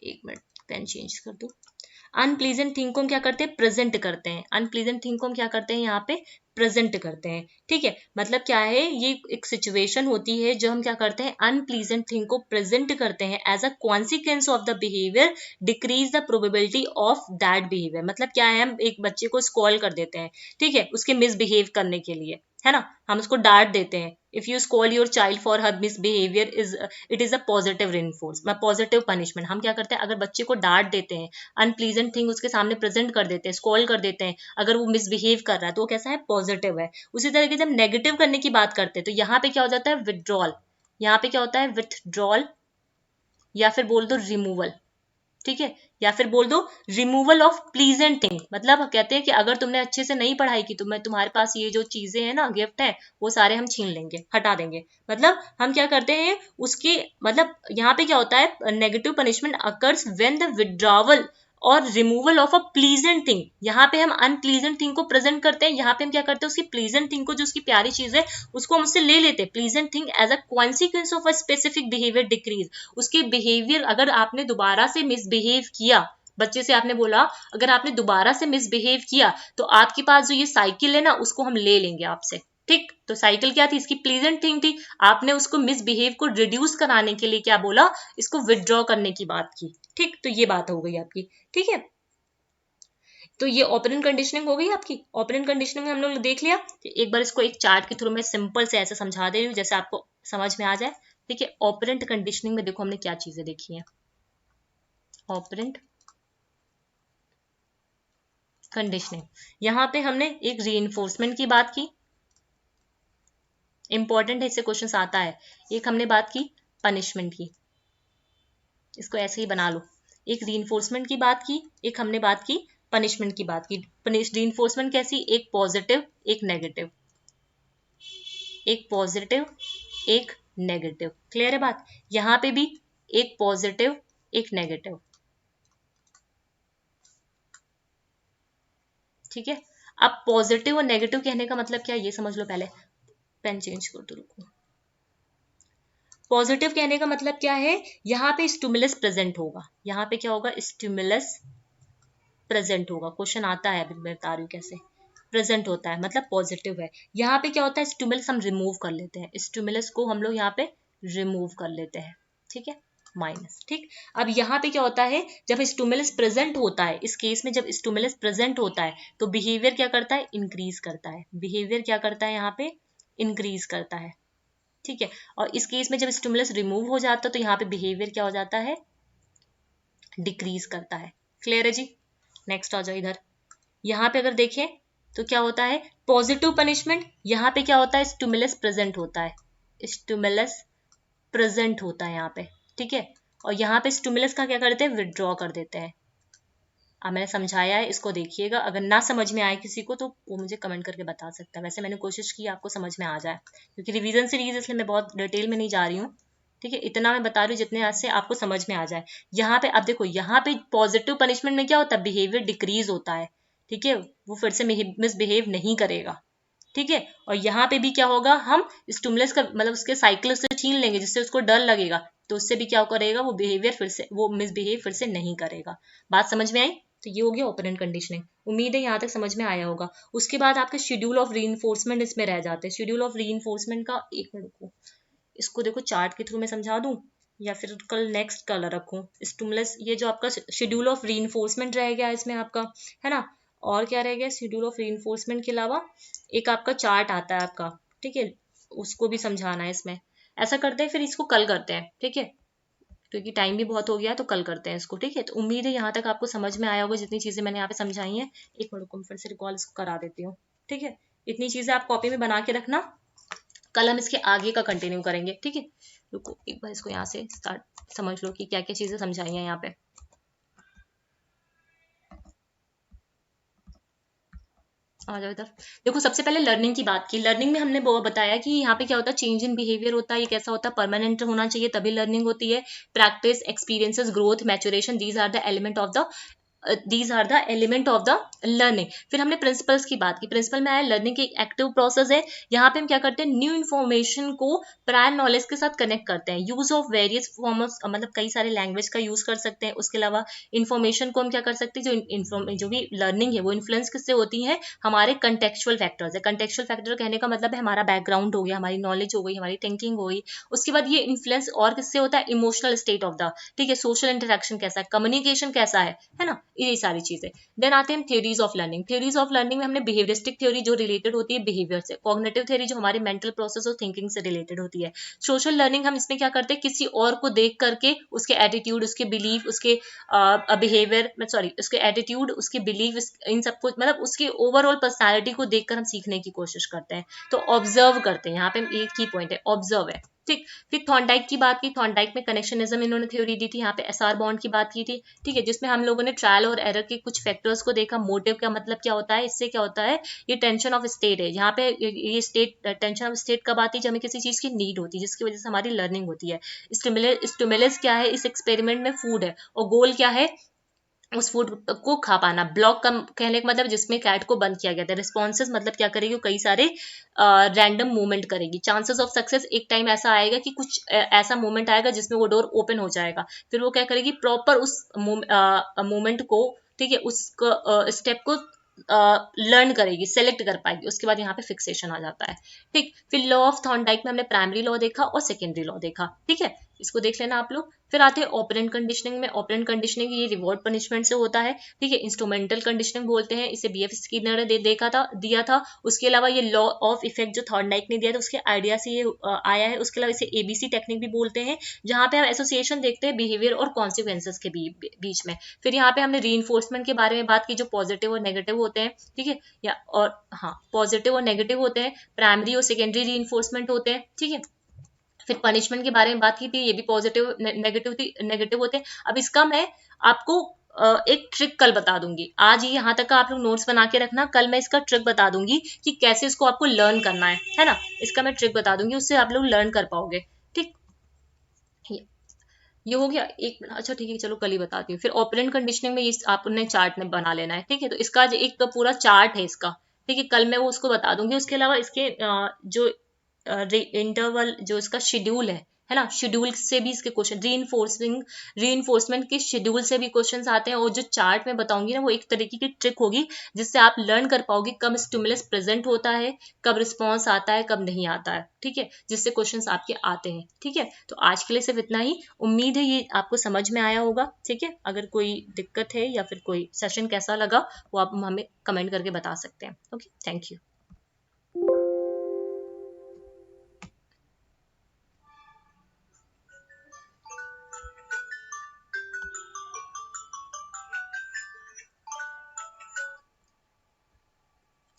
A: एक मिनट पेन चेंज कर दो। अनप्लीजेंट थिंग को हम क्या करते हैं, प्रेजेंट करते हैं, अनप्लीजेंट थिंग को हम क्या करते हैं, यहाँ पे प्रेजेंट करते हैं, ठीक है। मतलब क्या है, ये एक सिचुएशन होती है जो हम क्या करते हैं, अनप्लीजेंट थिंग को प्रेजेंट करते हैं, as a consequence of the behaviour decrease the probability of that behaviour. मतलब क्या है, हम एक बच्चे को स्कॉल कर देते हैं, ठीक है, उसके मिसबिहेव करने के लिए, है ना, हम उसको डांट देते हैं। If you scold your child for her misbehaviour, it is a positive reinforce, positive punishment. हम क्या करते हैं, अगर बच्चे को डांट देते हैं, अनप्लीजेंट थिंग उसके सामने प्रेजेंट कर देते हैं, स्कॉल कर देते हैं, अगर वो मिसबिहेव कर रहा है तो वो कैसा है, पॉजिटिव है। उसी तरीके से हम नेगेटिव करने की बात करते हैं तो यहाँ पे क्या हो जाता है, विथड्रॉल, यहाँ पे क्या होता है, विथड्रॉल, या फिर बोल दो रिमूवल, ठीक है, या फिर बोल दो रिमूवल ऑफ प्लीजेंट थिंग। मतलब कहते हैं कि अगर तुमने अच्छे से नहीं पढ़ाई की तो मैं तुम्हारे पास ये जो चीजें हैं ना, गिफ्ट है, वो सारे हम छीन लेंगे, हटा देंगे। मतलब हम क्या करते हैं उसके, मतलब यहाँ पे क्या होता है, negative punishment occurs when the withdrawal और removal of a pleasant thing, यहाँ पे हम अनप्लीजेंट थिंग को प्रेजेंट करते हैं, यहाँ पे हम क्या करते हैं उसकी प्लीजेंट थिंग को, जो उसकी प्यारी चीज है उसको हम उससे ले लेते हैं, pleasant thing as a consequence of a specific behaviour decrease. उसके बिहेवियर, अगर आपने दोबारा से मिसबिहेव किया, बच्चे से आपने बोला अगर आपने दोबारा से मिसबिहेव किया तो आपके पास जो ये साइकिल है ना उसको हम ले लेंगे आपसे। ठीक, तो साइकिल क्या थी, इसकी प्लीजेंट थिंग थी, आपने उसको मिसबिहेव को रिड्यूस कराने के लिए क्या बोला, इसको विदड्रॉ करने की बात की। ठीक, तो ये बात हो गई आपकी। ठीक है, तो ये ऑपरेंट कंडीशनिंग हो गई आपकी। ऑपरेंट कंडीशनिंग में हम लोग देख लिया। एक बार इसको एक चार्ट के थ्रू मैं सिंपल से ऐसे समझा दे रही हूँ जैसे आपको समझ में आ जाए। ठीक है, ऑपरेंट कंडीशनिंग में देखो हमने क्या चीजें देखी हैं। ऑपरेंट कंडीशनिंग, यहां पे हमने एक रीइंफोर्समेंट की बात की, इंपॉर्टेंट है, इससे क्वेश्चन आता है। एक हमने बात की पनिशमेंट की, इसको ऐसे ही बना लो। एक रीइंफोर्समेंट की बात की, एक हमने बात की पनिशमेंट की बात की। रीइंफोर्समेंट कैसी, एक पॉजिटिव एक नेगेटिव, एक पॉजिटिव एक नेगेटिव। क्लियर है बात, यहां पे भी एक पॉजिटिव एक नेगेटिव। ठीक है, अब पॉजिटिव और नेगेटिव कहने का मतलब क्या है ये समझ लो पहले। पेन चेंज कर दो, रुको। पॉजिटिव कहने का मतलब क्या है, यहाँ पे स्टिमुलस प्रेजेंट होगा, यहाँ पे क्या होगा, स्टिमुलस प्रेजेंट होगा। क्वेश्चन आता है, अभी मैं बता रही हूँ कैसे प्रेजेंट होता है, मतलब पॉजिटिव है। यहाँ पे क्या होता है, स्टिमुलस हम रिमूव कर लेते हैं, स्टिमुलस को हम लोग यहाँ पे रिमूव कर लेते हैं। ठीक है, माइनस। ठीक, अब यहाँ पे क्या होता है, जब स्टिमुलस प्रेजेंट होता है, इस केस में जब स्टिमुलस प्रेजेंट होता है तो बिहेवियर क्या करता है, इंक्रीज करता है। बिहेवियर क्या करता है, यहाँ पे इंक्रीज करता है। ठीक है, और इस केस में जब स्टिमुलस रिमूव हो जाता है तो यहाँ पे बिहेवियर क्या हो जाता है, डिक्रीज करता है। क्लियर है जी, नेक्स्ट आ जाओ इधर। यहाँ पे अगर देखें तो क्या होता है, पॉजिटिव पनिशमेंट, यहाँ पे क्या होता है, स्टिमुलस प्रेजेंट होता है, स्टिमुलस प्रेजेंट होता है यहाँ पे। ठीक है, और यहाँ पे स्टिमुलस का क्या करते हैं, विदड्रॉ कर देते हैं। अब मैंने समझाया है, इसको देखिएगा, अगर ना समझ में आए किसी को तो वो मुझे कमेंट करके बता सकता है। वैसे मैंने कोशिश की आपको समझ में आ जाए, क्योंकि रिवीजन सीरीज इसलिए मैं बहुत डिटेल में नहीं जा रही हूँ। ठीक है, इतना मैं बता रही हूँ जितने आज से आपको समझ में आ जाए। यहाँ पे अब देखो, यहाँ पे पॉजिटिव पनिशमेंट में क्या होता है, बिहेवियर डिक्रीज होता है। ठीक है, वो फिर से मिसबिहेव नहीं करेगा। ठीक है, और यहाँ पे भी क्या होगा, हम स्टिमुलस का मतलब उसके साइकिल से छीन लेंगे जिससे उसको डर लगेगा, तो उससे भी क्या करेगा, वो बिहेवियर फिर से, वो मिसबिहेव फिर से नहीं करेगा। बात समझ में आई, तो ये हो गया ऑपरेंट कंडीशनिंग। उम्मीद है यहाँ तक समझ में आया होगा। उसके बाद आपके शेड्यूल ऑफ रीइंफोर्समेंट इसमें रह जाते हैं। शेड्यूल ऑफ रीइंफोर्समेंट का, एक मिनट को इसको देखो चार्ट के थ्रू मैं समझा दूं या फिर कल नेक्स्ट कलर रखूं। स्टिमुलस, ये जो आपका शेड्यूल ऑफ रीइंफोर्समेंट रह गया इसमें आपका, है ना। और क्या रह गया, शेड्यूल ऑफ रीइंफोर्समेंट के अलावा एक आपका चार्ट आता है आपका। ठीक है, उसको भी समझाना है इसमें। ऐसा करते हैं, फिर इसको कल करते हैं। ठीक है, क्योंकि टाइम भी बहुत हो गया, तो कल करते हैं इसको। ठीक है, तो उम्मीद है यहाँ तक आपको समझ में आया होगा जितनी चीजें मैंने यहाँ पे समझाई हैं। एक मिनट को फिर से रिकॉल इसको करा देती हूँ। ठीक है, इतनी चीजें आप कॉपी में बना के रखना, कल हम इसके आगे का कंटिन्यू करेंगे। ठीक है, रुको एक बार इसको यहाँ से स्टार्ट समझ लो कि क्या क्या चीजें समझाई हैं यहाँ पे। आ जाओ इधर। देखो, सबसे पहले लर्निंग की बात की। लर्निंग में हमने वो बताया कि यहाँ पे क्या होता है, चेंज इन बिहेवियर होता है। ये कैसा होता है, परमानेंट होना चाहिए तभी लर्निंग होती है। Practice, experiences, growth, maturation, these are the element of the learning. फिर हमने प्रिंसिपल्स की बात की। प्रिंसिपल में आया लर्निंग की एक्टिव प्रोसेस है। यहाँ पे हम क्या करते हैं, न्यू इन्फॉर्मेशन को प्रायर नॉलेज के साथ कनेक्ट करते हैं। Use of various form of, मतलब कई सारे लैंग्वेज का यूज कर सकते हैं। उसके अलावा इन्फॉर्मेशन को हम क्या कर सकते हैं, जो भी लर्निंग है वो इन्फ्लुएंस किससे होती है, हमारे कंटेक्चुअल फैक्टर्स है। कंटेक्चुअल फैक्टर कहने का मतलब है हमारा बैकग्राउंड हो गया, हमारी नॉलेज हो गई, हमारी थिंकिंग हो गई। उसके बाद ये इन्फ्लुएंस और किससे होता है, इमोशनल स्टेट ऑफ द, ठीक है, सोशल इंटरेक्शन कैसा है, कम्युनिकेशन कैसा है ना, ये सारी चीजें। देन आते हैं theories of learning. Theories of learning में हमने बिहेवियरिस्टिक थ्योरी जो रिलेटेड होती है बिहेवियर से, कॉग्निटिव थ्योरी जो हमारे मेंटल प्रोसेस और थिंकिंग से रिलेटेड होती है। सोशल लर्निंग हम इसमें क्या करते हैं, किसी और को देख करके उसके एटीट्यूड, उसके बिलीफ, उसके बिहेवियर, सॉरी उसके एटीट्यूड, उसके बिलीफ, इन सब कुछ, मतलब उसकी ओवरऑल पर्सनैलिटी को देखकर हम सीखने की कोशिश करते हैं। तो ऑब्जर्व करते हैं, यहाँ पे एक की पॉइंट है, ऑब्जर्व है। ठीक, फिर थॉर्नडाइक की बात की। थॉर्नडाइक में कनेक्शनिज्म इन्होंने थ्योरी दी थी। यहाँ पे एसआर बॉन्ड की बात की थी। ठीक है, जिसमें हम लोगों ने ट्रायल और एरर के कुछ फैक्टर्स को देखा। मोटिव का मतलब क्या होता है, इससे क्या होता है, ये टेंशन ऑफ स्टेट है। यहाँ पे ये स्टेट, टेंशन ऑफ स्टेट कब आती है, जब हमें किसी चीज की नीड होती है जिसकी वजह से हमारी लर्निंग होती है। स्टिमुलस क्या है, इस एक्सपेरिमेंट में फूड है और गोल क्या है, उस फूड को खा पाना। ब्लॉक का कहने का मतलब जिसमें कैट को बंद किया गया था। रिस्पॉन्सेज मतलब क्या करेगी, वो कई सारे रैंडम मूवमेंट करेगी। चांसेस ऑफ सक्सेस, एक टाइम ऐसा आएगा कि कुछ ऐसा मूवमेंट आएगा जिसमें वो डोर ओपन हो जाएगा, फिर वो क्या करेगी, प्रॉपर उस मूवमेंट को, ठीक है, उस स्टेप को लर्न करेगी, सेलेक्ट कर पाएगी, उसके बाद यहाँ पे फिक्सेशन आ जाता है। ठीक, फिर लॉ ऑफ थॉर्नडाइक में हमने प्राइमरी लॉ देखा और सेकेंडरी लॉ देखा, ठीक है, इसको देख लेना आप लोग। फिर आते हैं ऑपरेंट कंडीशनिंग में। ऑपरेंट कंडीशनिंग ये रिवॉर्ड पनिशमेंट से होता है, ठीक है, इंस्ट्रूमेंटल कंडीशनिंग बोलते हैं इसे, बीएफ स्किनर ने देखा था, दिया था। उसके अलावा ये लॉ ऑफ इफेक्ट जो थॉर्नडाइक ने दिया था उसके आइडिया से ये आया है। उसके अलावा इसे एबीसी टेक्निक भी बोलते हैं, जहाँ पे हम एसोसिएशन देखते हैं बिहेवियर और कॉन्सिक्वेंसेस के बीच में। फिर यहाँ पे हमने रीइंफोर्समेंट के बारे में बात की, जो पॉजिटिव और नेगेटिव होते हैं, ठीक है, या और हाँ, पॉजिटिव और नेगेटिव होते हैं, प्राइमरी और सेकेंडरी रीइंफोर्समेंट होते हैं, ठीक है। फिर पनिशमेंट के बारे में बात की थी, ये भी पॉजिटिव नेगेटिव होते हैं। अब इसका मैं आपको एक ट्रिक कल बता दूंगी। आज ये यहाँ तक का आप लोग नोट्स बना के रखना, कल मैं इसका ट्रिक बता दूंगी कि कैसे इसको आपको लर्न करना है ना। इसका मैं ट्रिक बता दूंगी, उससे आप लोग लर्न कर पाओगे। ठीक, ये हो गया एक मिनट। अच्छा ठीक है, चलो कल ही बताती हूँ। फिर ऑपरेंट कंडीशनिंग में ये आपने चार्ट में बना लेना है, ठीक है, तो इसका एक तो पूरा चार्ट है इसका, ठीक है, कल मैं वो उसको बता दूंगी। उसके अलावा इसके जो इंटरवल जो इसका शेड्यूल है ना, शेड्यूल से भी इसके क्वेश्चन, रीइंफोर्समेंट के शेड्यूल से भी क्वेश्चंस आते हैं। और जो चार्ट में बताऊंगी ना, वो एक तरीके की ट्रिक होगी जिससे आप लर्न कर पाओगे कब स्टिमुलस प्रेजेंट होता है, कब रिस्पॉन्स आता है, कब नहीं आता है, ठीक है, जिससे क्वेश्चंस आपके आते हैं। ठीक है, तो आज के लिए सिर्फ इतना ही। उम्मीद है ये आपको समझ में आया होगा, ठीक है। अगर कोई दिक्कत है या फिर कोई सेशन कैसा लगा वो आप हमें कमेंट करके बता सकते हैं। Okay, thank you.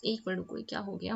A: एक मिनट, कोई क्या हो गया।